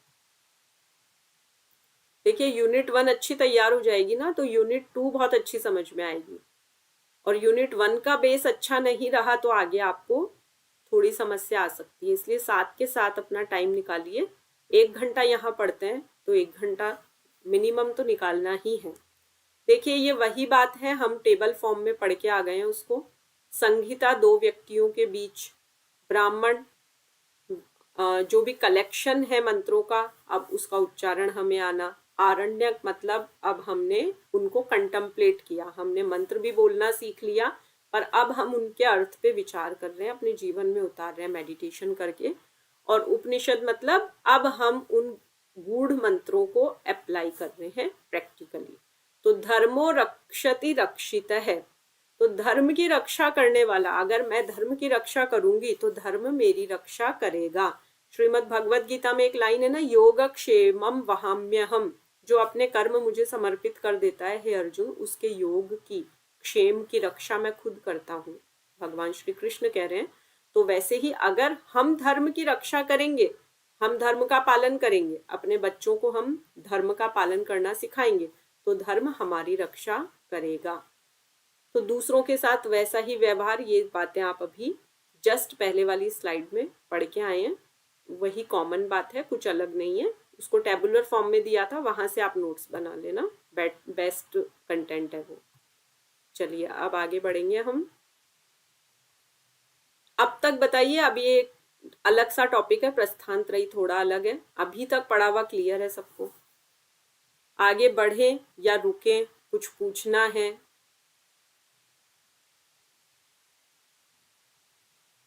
देखिए यूनिट 1 अच्छी तैयार हो जाएगी ना तो यूनिट 2 बहुत अच्छी समझ में आएगी, और यूनिट 1 का बेस अच्छा नहीं रहा तो आगे आपको थोड़ी समस्या आ सकती है। इसलिए साथ के साथ अपना टाइम निकालिए। 1 घंटा यहाँ पढ़ते हैं तो 1 घंटा मिनिमम तो निकालना ही है। देखिए ये वही बात है, हम टेबल फॉर्म में पढ़ के आ गए हैं उसको। संहिता 2 व्यक्तियों के बीच, ब्राह्मण जो भी कलेक्शन है मंत्रों का, अब उसका उच्चारण हमें आना। आरण्यक मतलब अब हमने उनको कंटेम्पलेट किया, हमने मंत्र भी बोलना सीख लिया, पर अब हम उनके अर्थ पे विचार कर रहे हैं, अपने जीवन में उतार रहे हैं मेडिटेशन करके। और उपनिषद मतलब अब हम उन गूढ़ मंत्रों को अप्लाई कर रहे हैं प्रैक्टिकली। तो धर्मो रक्षति रक्षित है, तो धर्म की रक्षा करने वाला, अगर मैं धर्म की रक्षा करूंगी तो धर्म मेरी रक्षा करेगा। श्रीमद् भगवत गीता में एक लाइन है ना, योगक्षेमम वहाम्यहम, जो अपने कर्म मुझे समर्पित कर देता है हे अर्जुन, उसके योग की, क्षेम की रक्षा मैं खुद करता हूँ, भगवान श्री कृष्ण कह रहे हैं। तो वैसे ही अगर हम धर्म की रक्षा करेंगे, हम धर्म का पालन करेंगे, अपने बच्चों को हम धर्म का पालन करना सिखाएंगे, तो धर्म हमारी रक्षा करेगा। तो दूसरों के साथ वैसा ही व्यवहार, ये बातें आप अभी जस्ट पहले वाली स्लाइड में पढ़ के आए हैं, वही कॉमन बात है, कुछ अलग नहीं है। उसको टेबुलर फॉर्म में दिया था, वहां से आप नोट्स बना लेना, बेस्ट कंटेंट है वो। चलिए अब आगे बढ़ेंगे हम। अब तक बताइए, अब ये अलग सा टॉपिक है, प्रस्थान त्रयी थोड़ा अलग है। अभी तक पढ़ा हुआ क्लियर है सबको? आगे बढ़े या रुके, कुछ पूछना है?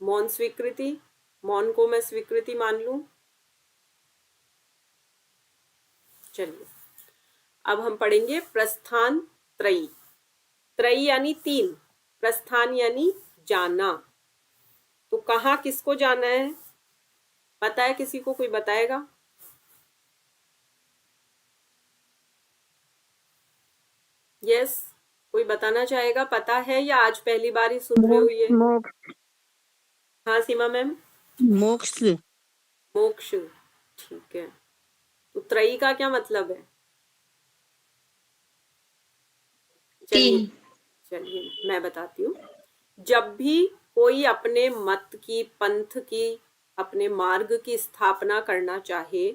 मौन स्वीकृति, मौन को मैं स्वीकृति मान लूं? चलिए अब हम पढ़ेंगे प्रस्थान त्रयी। त्रयी यानी 3, प्रस्थान यानी जाना। तो कहाँ किसको जाना है, पता है किसी को? कोई बताएगा? यस, कोई बताना चाहेगा? पता है या आज पहली बार ही सुन रहे हो ये? हाँ सीमा मैम। मोक्ष। मोक्ष, ठीक है। तो त्रयी का क्या मतलब है? चलिए चलिए मैं बताती हूँ। जब भी कोई अपने मत की, पंथ की, अपने मार्ग की स्थापना करना चाहे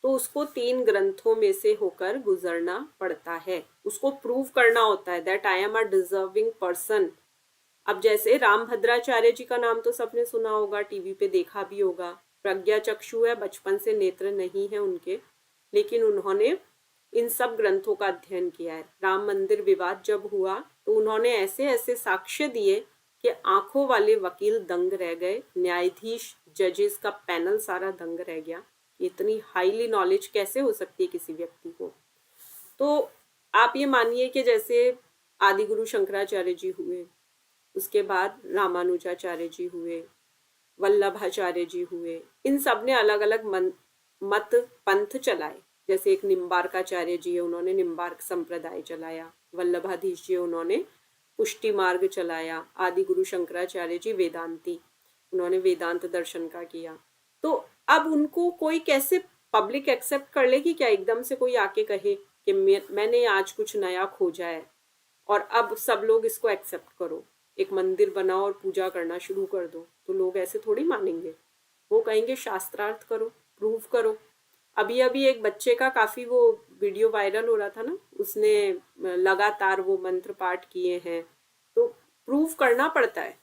तो उसको 3 ग्रंथों में से होकर गुजरना पड़ता है। उसको प्रूव करना होता है that I am a deserving person. अब जैसे रामभद्राचार्य जी का नाम तो सबने सुना होगा, टीवी पे देखा भी होगा। प्रज्ञा चक्षु है, बचपन से नेत्र नहीं है उनके, लेकिन उन्होंने इन सब ग्रंथों का अध्ययन किया है। राम मंदिर विवाद जब हुआ तो उन्होंने ऐसे ऐसे साक्ष्य दिए कि आंखों वाले वकील दंग रह गए, न्यायाधीश, जजेस का पैनल सारा दंग रह गया। इतनी हाईली नॉलेज कैसे हो सकती है किसी व्यक्ति को? तो आप ये मानिए कि जैसे आदि गुरु शंकराचार्य जी हुए, उसके बाद रामानुजाचार्य जी हुए, वल्लभाचार्य जी हुए, इन सब ने अलग अलग मत पंथ चलाए। जैसे एक निम्बार्काचार्य जी है, उन्होंने निम्बार्क संप्रदाय चलाया। वल्लभाधीश जी, उन्होंने पुष्टि मार्ग चलाया। आदि गुरु शंकराचार्य जी वेदांती, उन्होंने वेदांत दर्शन का किया। तो अब उनको कोई कैसे पब्लिक एक्सेप्ट कर लेगी क्या? एकदम से कोई आके कहे कि मैंने आज कुछ नया खोजा है और अब सब लोग इसको एक्सेप्ट करो, एक मंदिर बनाओ और पूजा करना शुरू कर दो, तो लोग ऐसे थोड़ी मानेंगे। वो कहेंगे शास्त्रार्थ करो, प्रूव करो। अभी अभी एक बच्चे का काफी वो वीडियो वायरल हो रहा था ना, उसने लगातार वो मंत्र पाठ किए हैं, तो प्रूव करना पड़ता है।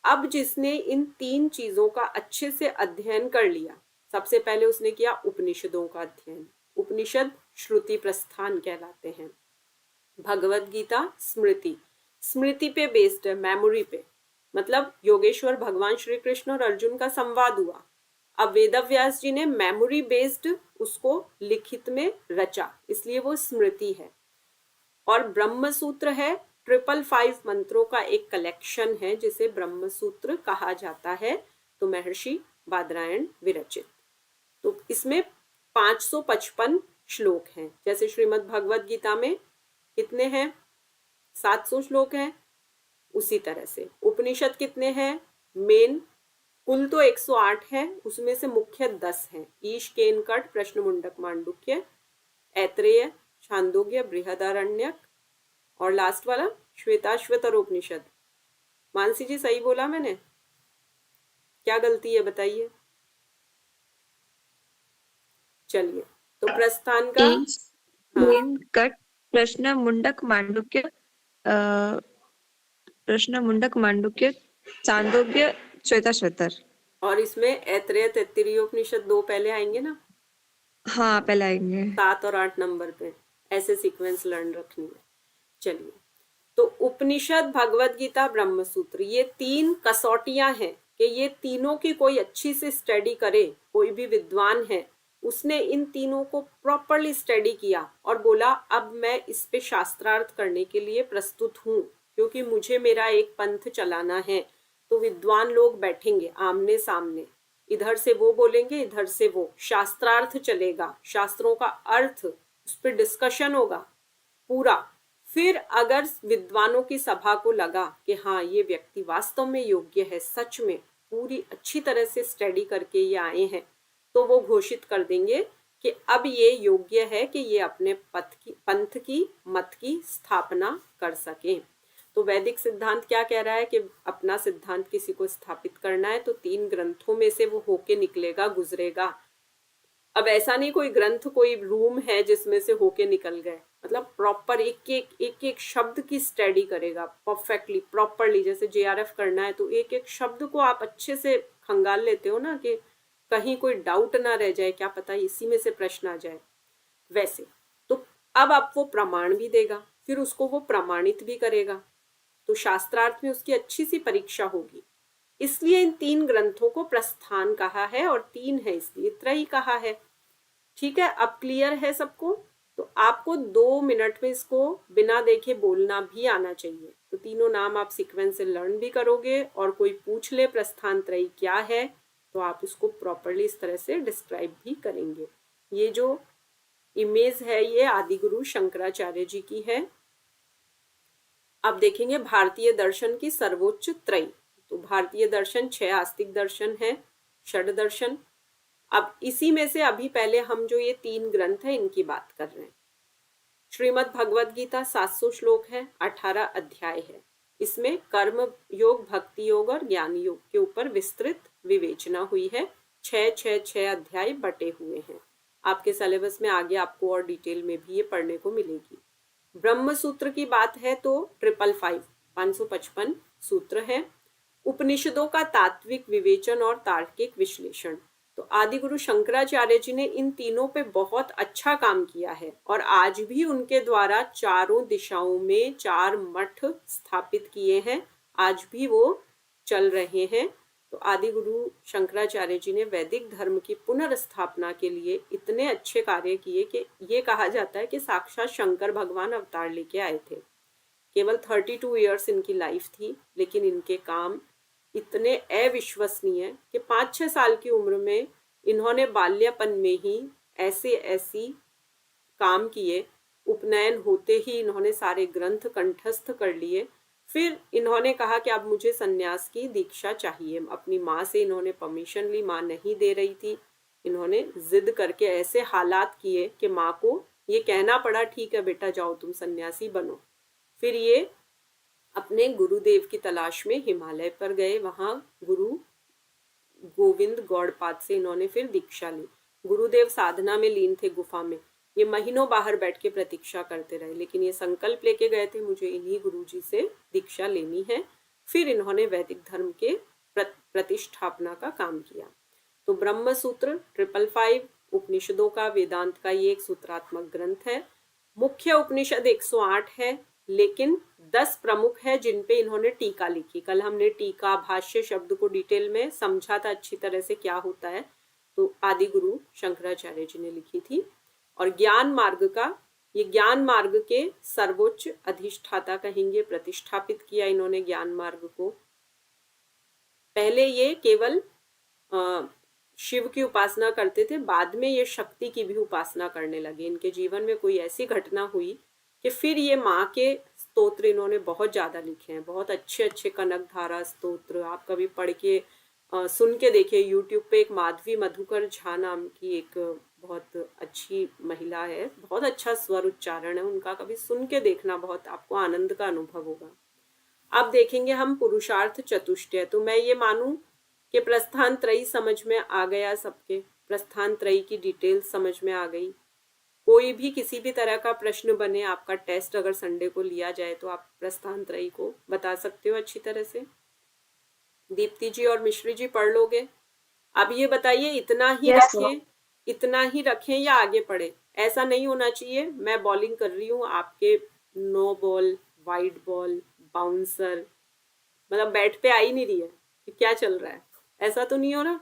अब जिसने इन 3 चीजों का अच्छे से अध्ययन कर लिया, सबसे पहले उसने किया उपनिषदों का अध्ययन। उपनिषद श्रुति प्रस्थान कहलाते हैं। भगवत गीता स्मृति, स्मृति पे बेस्ड है, मेमोरी पे। मतलब योगेश्वर भगवान श्री कृष्ण और अर्जुन का संवाद हुआ, अब वेदव्यास जी ने मेमोरी बेस्ड उसको लिखित में रचा, इसलिए वो स्मृति है। और ब्रह्म सूत्र है, 555 मंत्रों का एक कलेक्शन है जिसे ब्रह्म सूत्र कहा जाता है, तो महर्षि बादरायण विरचित। तो इसमें 555 श्लोक हैं। जैसे श्रीमद् भगवद गीता में कितने हैं? 700 श्लोक हैं। उसी तरह से उपनिषद कितने हैं? मेन कुल तो 108 है, उसमें से मुख्य 10 हैं। ईश, केनकट, प्रश्न, मुंडक, मांडुक्य, ऐत्रेय, छांदोग्य, बृहदारण्यक और लास्ट वाला श्वेताश्वतर उपनिषद। मानसी जी सही बोला मैंने? क्या गलती है बताइए। चलिए, तो प्रस्थान का मेन कट, प्रश्न मुंडक मांडुक्य, प्रश्न मुंडक मांडुक्य, चांदोग्य, श्वेताश्वतर। और इसमें ऐत्रेय तैत्तिरीय उपनिषद 2 पहले आएंगे ना? हाँ, पहले आएंगे। 7 और 8 नंबर पे ऐसे सीक्वेंस लर्न रखनी है। चलिए, तो उपनिषद, भगवद गीता, ब्रह्मसूत्र, ये 3 कसौटियां हैं कि ये तीनों की कोई अच्छी से स्टडी करे। कोई भी विद्वान है, उसने इन तीनों को प्रॉपरली स्टडी किया और बोला अब मैं इस पे शास्त्रार्थ करने के लिए प्रस्तुत हूँ, क्योंकि मुझे मेरा एक पंथ चलाना है। तो विद्वान लोग बैठेंगे आमने सामने, इधर से वो बोलेंगे, इधर से वो, शास्त्रार्थ चलेगा, शास्त्रों का अर्थ, उस पर डिस्कशन होगा पूरा। फिर अगर विद्वानों की सभा को लगा कि हाँ ये व्यक्ति वास्तव में योग्य है, सच में पूरी अच्छी तरह से स्टडी करके ये आए हैं, तो वो घोषित कर देंगे कि अब ये योग्य है कि ये अपने पंथ की मत की स्थापना कर सके। तो वैदिक सिद्धांत क्या कह रहा है कि अपना सिद्धांत किसी को स्थापित करना है तो 3 ग्रंथों में से वो होके निकलेगा, गुजरेगा। अब ऐसा नहीं कोई ग्रंथ, कोई रूम है जिसमें से होके निकल गए, मतलब प्रॉपर एक एक शब्द की स्टडी करेगा परफेक्टली, प्रॉपरली। जैसे JRF करना है तो एक एक शब्द को आप अच्छे से खंगाल लेते हो ना, कि कहीं कोई डाउट ना रह जाए, क्या पता इसी में से प्रश्न आ जाए। वैसे तो अब आप वो प्रमाण भी देगा, फिर उसको वो प्रमाणित भी करेगा, तो शास्त्रार्थ में उसकी अच्छी सी परीक्षा होगी। इसलिए इन 3 ग्रंथों को प्रस्थान कहा है, और 3 है इसलिए त्रयी कहा है। ठीक है, अब क्लियर है सबको? तो आपको 2 मिनट में इसको बिना देखे बोलना भी आना चाहिए। तो तीनों नाम आप सीक्वेंस से लर्न भी करोगे, और कोई पूछ ले प्रस्थान त्रयी क्या है तो आप उसको प्रॉपरली इस तरह से डिस्क्राइब भी करेंगे। ये जो इमेज है ये आदिगुरु शंकराचार्य जी की है। अब देखेंगे भारतीय दर्शन की सर्वोच्च त्रयी। तो भारतीय दर्शन 6 आस्तिक दर्शन है, षड दर्शन। अब इसी में से अभी पहले हम जो ये 3 ग्रंथ है इनकी बात कर रहे हैं। श्रीमद् भगवद गीता 700 श्लोक है, 18 अध्याय है। इसमें कर्म योग, भक्ति योग और ज्ञान योग के ऊपर विस्तृत विवेचना हुई है। 6 अध्याय बटे हुए हैं। आपके सिलेबस में आगे आपको और डिटेल में भी ये पढ़ने को मिलेगी। ब्रह्म सूत्र की बात है तो 555 सूत्र है। उपनिषदों का तात्विक विवेचन और तार्किक विश्लेषण। तो आदिगुरु शंकराचार्य जी ने इन तीनों पे बहुत अच्छा काम किया है, और आज भी उनके द्वारा चारों दिशाओं में 4 मठ स्थापित किए हैं, आज भी वो चल रहे हैं। तो आदिगुरु शंकराचार्य जी ने वैदिक धर्म की पुनर्स्थापना के लिए इतने अच्छे कार्य किए कि ये कहा जाता है कि साक्षात शंकर भगवान अवतार लेके आए थे। केवल 32 इयर्स इनकी लाइफ थी, लेकिन इनके काम इतने अविश्वसनीय कि 5-6 साल की उम्र में इन्होंने बाल्यपन में ही ऐसी काम किए। उपनयन होते ही इन्होंने सारे ग्रंथ कंठस्थ कर लिए। फिर इन्होंने कहा कि अब मुझे सन्यास की दीक्षा चाहिए। अपनी माँ से इन्होंने परमिशन ली, माँ नहीं दे रही थी। इन्होंने जिद करके ऐसे हालात किए कि माँ को ये कहना पड़ा, ठीक है बेटा जाओ तुम सन्यासी बनो। फिर ये अपने गुरुदेव की तलाश में हिमालय पर गए। वहां गुरु गोविंद गौड़पाद से इन्होंने फिर दीक्षा ली। गुरुदेव साधना में लीन थे गुफा में। ये महीनों बाहर बैठ के प्रतीक्षा करते रहे, लेकिन ये संकल्प लेके गए थे मुझे इन्हीं गुरुजी से दीक्षा लेनी है। फिर इन्होंने वैदिक धर्म के प्रतिष्ठापना का काम किया। तो ब्रह्म सूत्र 555 उपनिषदों का, वेदांत का ये एक सूत्रात्मक ग्रंथ है। मुख्य उपनिषद 108 है, लेकिन 10 प्रमुख है जिन पे इन्होंने टीका लिखी। कल हमने टीका भाष्य शब्द को डिटेल में समझा था अच्छी तरह से क्या होता है, तो आदि गुरु शंकराचार्य जी ने लिखी थी। और ज्ञान मार्ग का, ये ज्ञान मार्ग के सर्वोच्च अधिष्ठाता कहेंगे, प्रतिष्ठापित किया इन्होंने ज्ञान मार्ग को। पहले ये केवल शिव की उपासना करते थे, बाद में ये शक्ति की भी उपासना करने लगे। इनके जीवन में कोई ऐसी घटना हुई कि फिर ये माँ के स्तोत्र इन्होंने बहुत ज्यादा लिखे हैं, बहुत अच्छे अच्छे कनकधारा स्तोत्र। आप कभी पढ़ के सुन के देखिए, यूट्यूब पे एक माधवी मधुकर झा नाम की एक बहुत अच्छी महिला है, बहुत अच्छा स्वर उच्चारण है उनका, कभी सुन के देखना, बहुत आपको आनंद का अनुभव होगा। अब देखेंगे हम पुरुषार्थ चतुष्टय। तो मैं ये मानूं कि प्रस्थान त्रयी समझ में आ गया सबके, प्रस्थान त्रयी की डिटेल समझ में आ गई। कोई भी किसी भी तरह का प्रश्न बने, आपका टेस्ट अगर संडे को लिया जाए तो आप प्रस्थान त्रयी को बता सकते हो अच्छी तरह से। दीप्ति जी और मिश्री जी पढ़ लोगे। अब ये बताइए, इतना ही रखें, इतना ही रखें या आगे पढ़े? ऐसा नहीं होना चाहिए मैं बॉलिंग कर रही हूँ, आपके no ball, wide ball, bouncer, मतलब बैट पे आ ही नहीं रही है कि क्या चल रहा है, ऐसा तो नहीं हो रहा।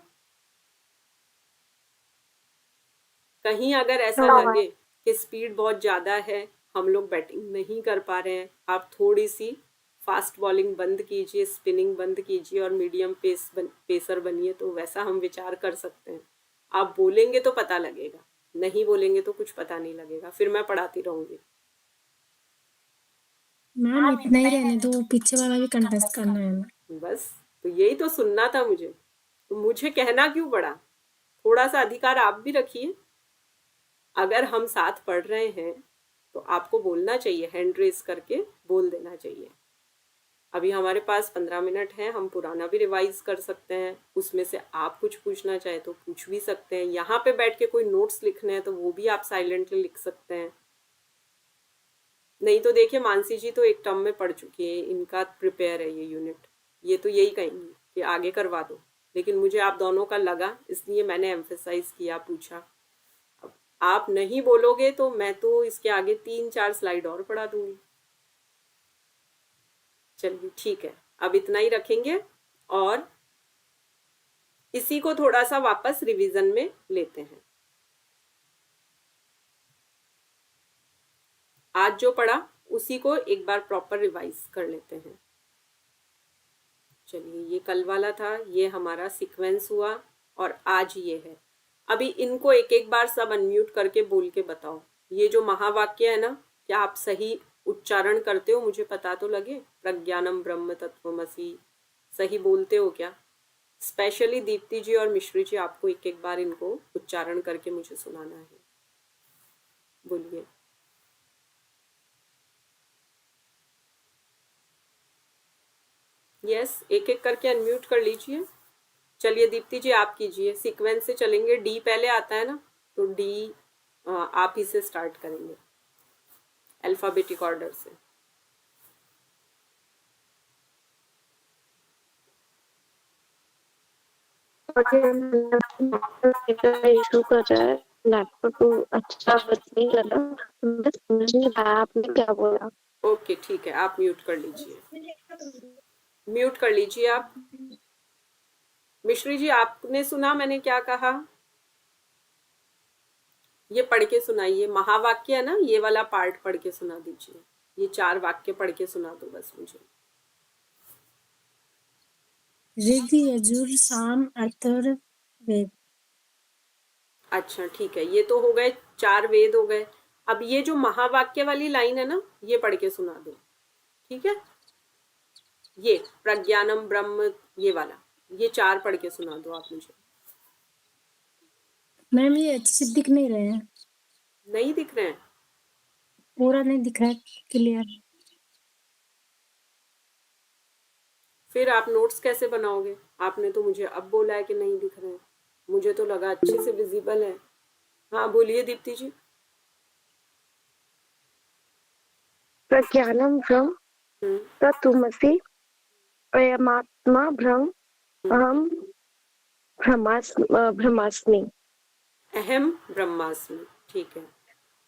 कहीं अगर ऐसा लगे कि स्पीड बहुत ज्यादा है, हम लोग बैटिंग नहीं कर पा रहे हैं, आप थोड़ी सी फास्ट बॉलिंग बंद कीजिए, स्पिनिंग बंद कीजिए और मीडियम पेसर बनिए, तो वैसा हम विचार कर सकते हैं। आप बोलेंगे तो पता लगेगा, नहीं बोलेंगे तो कुछ पता नहीं लगेगा, फिर मैं पढ़ाती रहूंगी। मैम इतना ही रहने दो, पीछे वाला भी कंटेस्ट करना है ना। बस, तो यही तो सुनना था मुझे, तो मुझे कहना क्यों पड़ा? थोड़ा सा अधिकार आप भी रखिए। अगर हम साथ पढ़ रहे हैं तो आपको बोलना चाहिए, हैंड रेस करके बोल देना चाहिए। अभी हमारे पास 15 मिनट है, हम पुराना भी रिवाइज कर सकते हैं, उसमें से आप कुछ पूछना चाहे तो पूछ भी सकते हैं। यहाँ पे बैठ के कोई नोट्स लिखने हैं तो वो भी आप साइलेंटली लिख सकते हैं। नहीं तो देखिए, मानसी जी तो एक टर्म में पढ़ चुकी है, इनका प्रिपेयर है ये यूनिट, ये तो यही कहेंगी कि आगे करवा दो, लेकिन मुझे आप दोनों का लगा इसलिए मैंने एम्फेसाइज किया, पूछा। अब आप नहीं बोलोगे तो मैं तो इसके आगे 3-4 स्लाइड और पढ़ा दूंगी। चलिए ठीक है, अब इतना ही रखेंगे और इसी को थोड़ा सा वापस रिवीजन में लेते हैं। आज जो पढ़ा उसी को एक बार प्रॉपर रिवाइज कर लेते हैं। चलिए, ये कल वाला था, ये हमारा सीक्वेंस हुआ और आज ये है। अभी इनको एक एक बार सब अनम्यूट करके बोल के बताओ। ये जो महावाक्य है ना, क्या आप सही उच्चारण करते हो? मुझे पता तो लगे। प्रज्ञानम ब्रह्म तत्वमसि सही बोलते हो क्या? स्पेशली दीप्ति जी और मिश्री जी, आपको एक एक बार इनको उच्चारण करके मुझे सुनाना है। बोलिए। यस, एक एक करके अनम्यूट कर लीजिए। चलिए दीप्ति जी आप कीजिए, सीक्वेंस से चलेंगे। डी पहले आता है ना, तो डी आप ही से स्टार्ट करेंगे, अल्फाबेटिक ऑर्डर से। इशू कर रहा है, लैपटॉप तो अच्छा वर्क नहीं कर रहा, मुझे समझ नहीं आया आपने क्या बोला। ओके ठीक है, आप म्यूट कर लीजिए, म्यूट कर लीजिए आप। मिश्री जी आपने सुना मैंने क्या कहा? ये पढ़ के सुनाइए, महावाक्य है ना, ये वाला पार्ट पढ़ के सुना दीजिए। ये 4 वाक्य पढ़ के सुना दो बस मुझे। ऋग यजुर साम अथर्व वेद। अच्छा ठीक है, ये तो हो गए 4 वेद हो गए। अब ये जो महावाक्य वाली लाइन है ना, ये पढ़ के सुना दो, ठीक है? ये प्रज्ञानम ब्रह्म, ये वाला, ये 4 पढ़ के सुना दो आप मुझे। मैम ये अच्छे से दिख नहीं रहे हैं, नहीं दिख रहे हैं? पूरा नहीं दिख रहा है क्लियर। फिर आप नोट्स कैसे बनाओगे? आपने तो मुझे अब बोला है कि नहीं दिख रहे हैं, मुझे तो लगा अच्छे से विजिबल है। हाँ बोलिए दीप्ति जी। प्रज्ञानम ब्रह्म तत्वमसि अयमात्मा ब्रह्म अहम ब्रह्मास्मि। अहम ब्रह्मास्मि, ठीक है।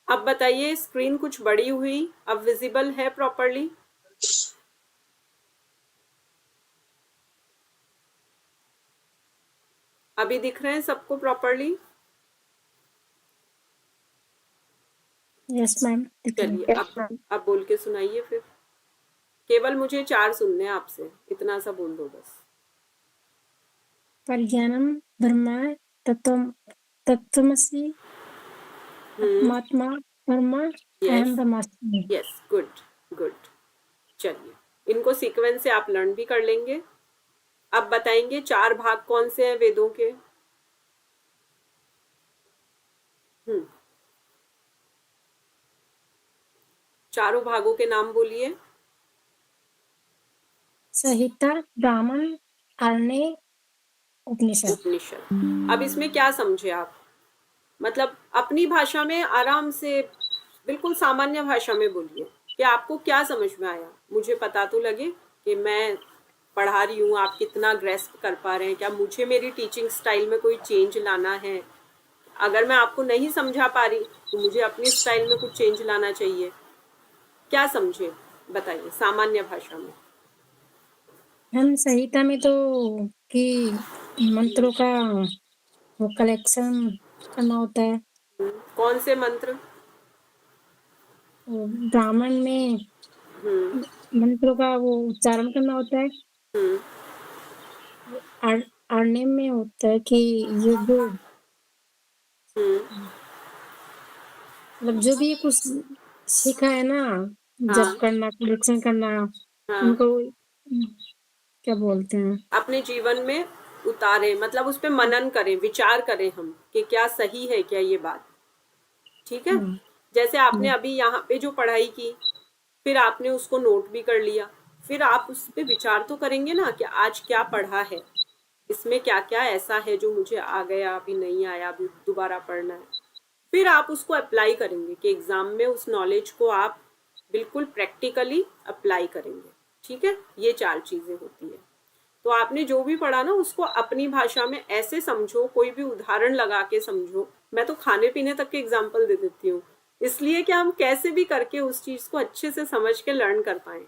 अब बताइए, स्क्रीन कुछ बड़ी हुई, अब विजिबल है प्रॉपरली? अभी दिख रहे हैं सबको प्रॉपरली? Yes ma'am. चलिए अब बोल के सुनाइए फिर। केवल मुझे 4 सुनने हैं आपसे, इतना सा बोल दो बस। प्रज्ञानम ब्रह्मा तत्व तत्वमसि हम्म, आत्मा परमा यस अहम ब्रह्मास्मि। Yes, good good. चलिए, इनको सीक्वेंस से आप लर्न भी कर लेंगे। अब बताएंगे 4 भाग कौन से हैं वेदों के। हम्म, चारों भागों के नाम बोलिए। संहिता, ब्राह्मण, आरण्य, उपनिषद। उपनिषद। अब इसमें क्या समझे आप? मतलब अपनी भाषा में आराम से, बिल्कुल सामान्य भाषा में बोलिए कि आपको क्या समझ में आया। मुझे पता तो लगे कि मैं पढ़ा रही हूँ, आप कितना ग्रेस्प कर पा रहे हैं। क्या मुझे मेरी टीचिंग स्टाइल में कोई चेंज लाना है? अगर मैं आपको नहीं समझा पा रही तो मुझे अपनी स्टाइल में कुछ चेंज लाना चाहिए। क्या समझे बताइए सामान्य भाषा में। हम संहिता में तो कि मंत्रों का वो कलेक्शन करना होता है। कौन से मंत्र? ब्राह्मण में हम्म मंत्रों का वो उच्चारण करना होता है। हम्म आरण्य में होता है कि युग हम्म मतलब जो भी कुछ सीखा है ना, हाँ जप करना, कलेक्शन करना, हाँ, उनको क्या बोलते हैं। अपने जीवन में उतारे, मतलब उस पे मनन करें, विचार करें हम कि क्या सही है क्या ये बात। ठीक है। हम्म, जैसे आपने हम्म, अभी यहाँ पे जो पढ़ाई की, फिर आपने उसको नोट भी कर लिया, फिर आप उस पे विचार तो करेंगे ना कि आज क्या पढ़ा है, इसमें क्या क्या ऐसा है जो मुझे आ गया, अभी नहीं आया, अभी दोबारा पढ़ना है। फिर आप उसको अप्लाई करेंगे कि एग्जाम में उस नॉलेज को आप बिल्कुल प्रैक्टिकली अप्लाई करेंगे। ठीक है, ये 4 चीजें होती है। तो आपने जो भी पढ़ा ना उसको अपनी भाषा में ऐसे समझो, कोई भी उदाहरण लगा के समझो। मैं तो खाने पीने तक के एग्जाम्पल दे देती हूँ, इसलिए कि हम कैसे भी करके उस चीज को अच्छे से समझ के लर्न कर पाए।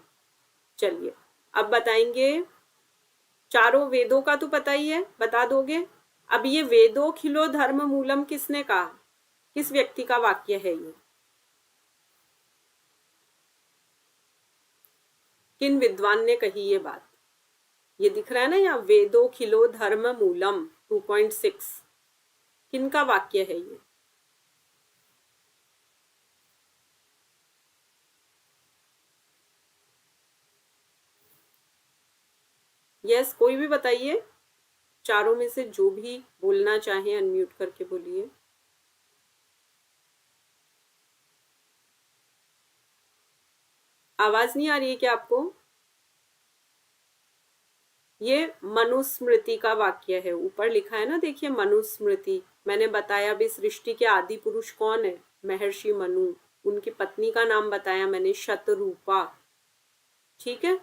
चलिए, अब बताएंगे। चारों वेदों का तो पता ही है, बता दोगे? अब ये वेदो खिलो धर्म मूलम किसने कहा? किस व्यक्ति का वाक्य है ये? किन विद्वान ने कही ये बात? ये दिख रहा है ना यहाँ, वेदो खिलो धर्म मूलम 2.6, किनका वाक्य है ये? यस, कोई भी बताइए। चारों में से जो भी बोलना चाहे अनम्यूट करके बोलिए। आवाज नहीं आ रही है क्या आपको? ये मनुस्मृति का वाक्य है, ऊपर लिखा है ना, देखिए मनुस्मृति। मैंने बताया भी सृष्टि के आदि पुरुष कौन है, महर्षि मनु। उनकी पत्नी का नाम बताया मैंने, शतरूपा। ठीक है,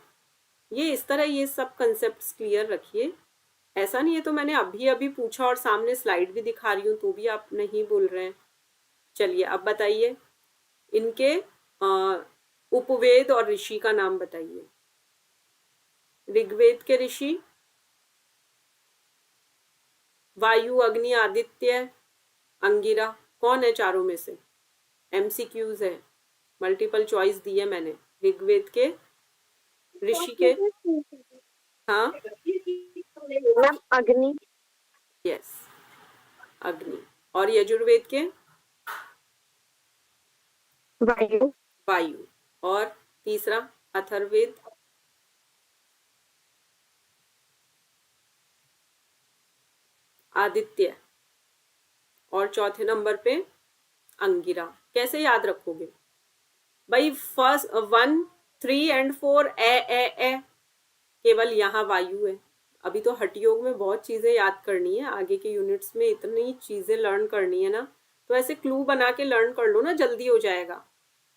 ये इस तरह ये सब कंसेप्ट्स क्लियर रखिए। ऐसा नहीं है तो मैंने अभी अभी पूछा और सामने स्लाइड भी दिखा रही हूँ तो भी आप नहीं बोल रहे हैं। चलिए, अब बताइए इनके उपवेद और ऋषि का नाम बताइए। ऋग्वेद के ऋषि वायु, अग्नि, आदित्य, अंगिरा। कौन है चारों में से? एमसीक्यूज है, मल्टीपल चॉइस दी है मैंने। ऋग्वेद के ऋषि के, हाँ मैम अग्नि। यस, अग्नि। और यजुर्वेद के? वायु। वायु। और तीसरा अथर्ववेद? आदित्य। और चौथे नंबर पे अंगिरा। कैसे याद रखोगे भाई? फर्स्ट 1, 3 एंड 4 ए, केवल यहाँ वायु है। अभी तो हठ योग में बहुत चीजें याद करनी है, आगे के यूनिट्स में इतनी चीजें लर्न करनी है ना, तो ऐसे क्लू बना के लर्न कर लो ना, जल्दी हो जाएगा।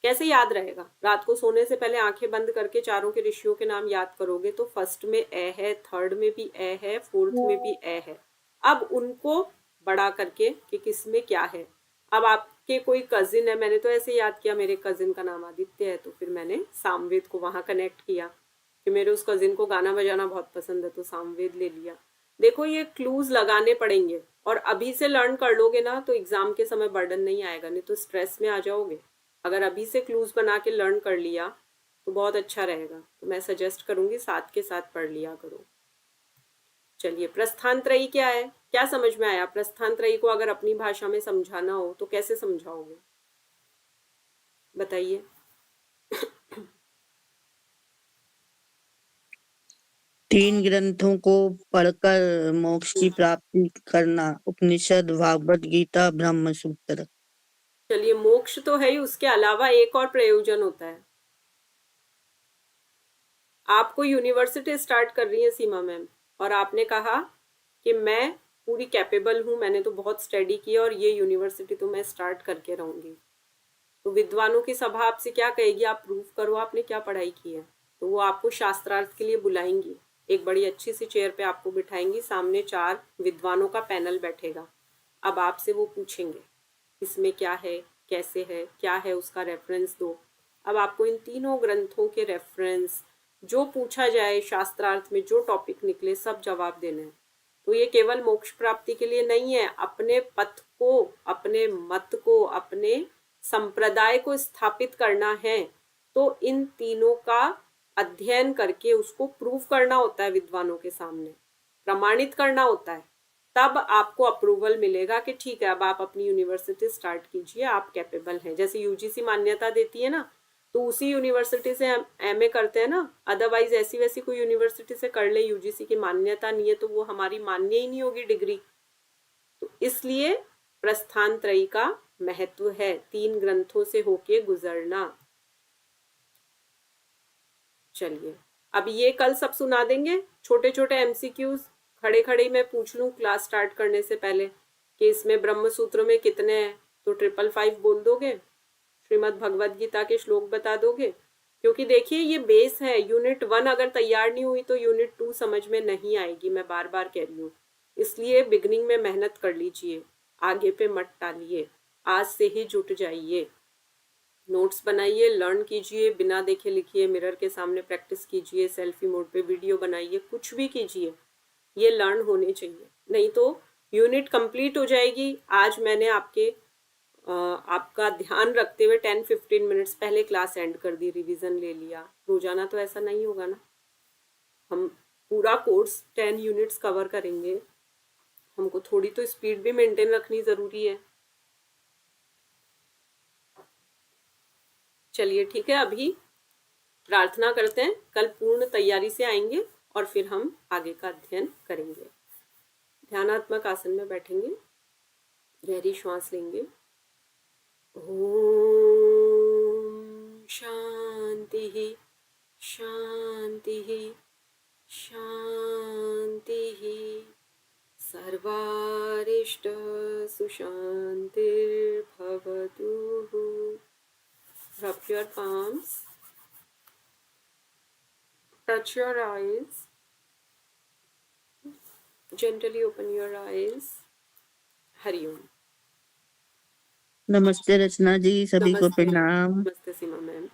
कैसे याद रहेगा? रात को सोने से पहले आंखें बंद करके चारों के ऋषियों के नाम याद करोगे तो फर्स्ट में ए है, थर्ड में भी ए है, फोर्थ में भी ए है। अब उनको बड़ा करके कि किस में क्या है। अब आपके कोई कजिन है, मैंने तो ऐसे याद किया मेरे कजिन का नाम आदित्य है, तो फिर मैंने सामवेद को वहां कनेक्ट किया कि मेरे उस कजिन को गाना बजाना बहुत पसंद है, तो सामवेद ले लिया। देखो, ये क्लूज लगाने पड़ेंगे और अभी से लर्न कर लोगे ना तो एग्जाम के समय बर्डन नहीं आएगा, नहीं तो स्ट्रेस में आ जाओगे। अगर अभी से क्लूज बना के लर्न कर लिया तो बहुत अच्छा रहेगा। तो मैं सजेस्ट करूंगी साथ के साथ पढ़ लिया करो। चलिए, प्रस्थान त्रयी क्या है? क्या समझ में आया? प्रस्थान त्रयी को अगर अपनी भाषा में समझाना हो तो कैसे समझाओगे, बताइए। तीन ग्रंथों को पढ़कर मोक्ष की प्राप्ति करना, उपनिषद, भागवत गीता, ब्रह्म सूत्र। चलिए, मोक्ष तो है ही, उसके अलावा एक और प्रयोजन होता है। आपको यूनिवर्सिटी स्टार्ट कर रही है सीमा मैम, और आपने कहा कि मैं पूरी कैपेबल हूँ, मैंने तो बहुत स्टडी किया और ये यूनिवर्सिटी तो मैं स्टार्ट करके रहूंगी। तो विद्वानों की सभा आपसे क्या कहेगी? आप प्रूव करो आपने क्या पढ़ाई की है। तो वो आपको शास्त्रार्थ के लिए बुलाएंगी, एक बड़ी अच्छी सी चेयर पे आपको बिठाएंगी, सामने 4 विद्वानों का पैनल बैठेगा। अब आपसे वो पूछेंगे इसमें क्या है, कैसे है, क्या है, उसका रेफरेंस दो। अब आपको इन तीनों ग्रंथों के रेफरेंस, जो पूछा जाए शास्त्रार्थ में, जो टॉपिक निकले, सब जवाब देने हैं। तो ये केवल मोक्ष प्राप्ति के लिए नहीं है, अपने पथ को, अपने मत को, अपने संप्रदाय को स्थापित करना है तो इन तीनों का अध्ययन करके उसको प्रूव करना होता है, विद्वानों के सामने प्रमाणित करना होता है। तब आपको अप्रूवल मिलेगा कि ठीक है, अब आप अपनी यूनिवर्सिटी स्टार्ट कीजिए, आप कैपेबल हैं। जैसे यूजीसी मान्यता देती है ना, तो उसी यूनिवर्सिटी से एमए करते हैं ना, अदरवाइज ऐसी वैसी कोई यूनिवर्सिटी से कर ले, यूजीसी की मान्यता नहीं है तो वो हमारी मान्य ही नहीं होगी डिग्री। तो इसलिए प्रस्थान त्रयी का महत्व है, 3 ग्रंथों से होके गुजरना। चलिए, अब ये कल सब सुना देंगे, छोटे छोटे एमसीक्यूज खड़े खड़े मैं पूछ लूं क्लास स्टार्ट करने से पहले कि इसमें ब्रह्म सूत्र में कितने हैं, तो 555 बोल दोगे, श्रीमद् भगवद गीता के श्लोक बता दोगे। क्योंकि देखिए ये बेस है, यूनिट 1 अगर तैयार नहीं हुई तो यूनिट 2 समझ में नहीं आएगी, मैं बार बार कह रही हूँ। इसलिए बिगनिंग में मेहनत कर लीजिए, आगे पे मत टालिए, आज से ही जुट जाइए, नोट्स बनाइए, लर्न कीजिए, बिना देखे लिखिए, मिरर के सामने प्रैक्टिस कीजिए, सेल्फी मोड पे वीडियो बनाइए, कुछ भी कीजिए, ये लर्न होने चाहिए। नहीं तो यूनिट कंप्लीट हो जाएगी। आज मैंने आपका ध्यान रखते हुए 10-15 मिनट्स पहले क्लास एंड कर दी, रिवीजन ले लिया। रोजाना तो ऐसा नहीं होगा ना, हम पूरा कोर्स 10 यूनिट्स कवर करेंगे, हमको थोड़ी तो स्पीड भी मेंटेन रखनी जरूरी है। चलिए ठीक है, अभी प्रार्थना करते हैं, कल पूर्ण तैयारी से आएंगे और फिर हम आगे का अध्ययन करेंगे। ध्यानात्मक आसन में बैठेंगे, गहरी श्वास लेंगे। ओम शांति शांति शांति, सर्वारिष्ट सुशांतिर्भवतु। Rub your palms, touch your eyes, gently open your eyes. Hariom. नमस्ते रचना जी, सभी को नमस्ते प्रणाम। नमस्ते सीमा मैम।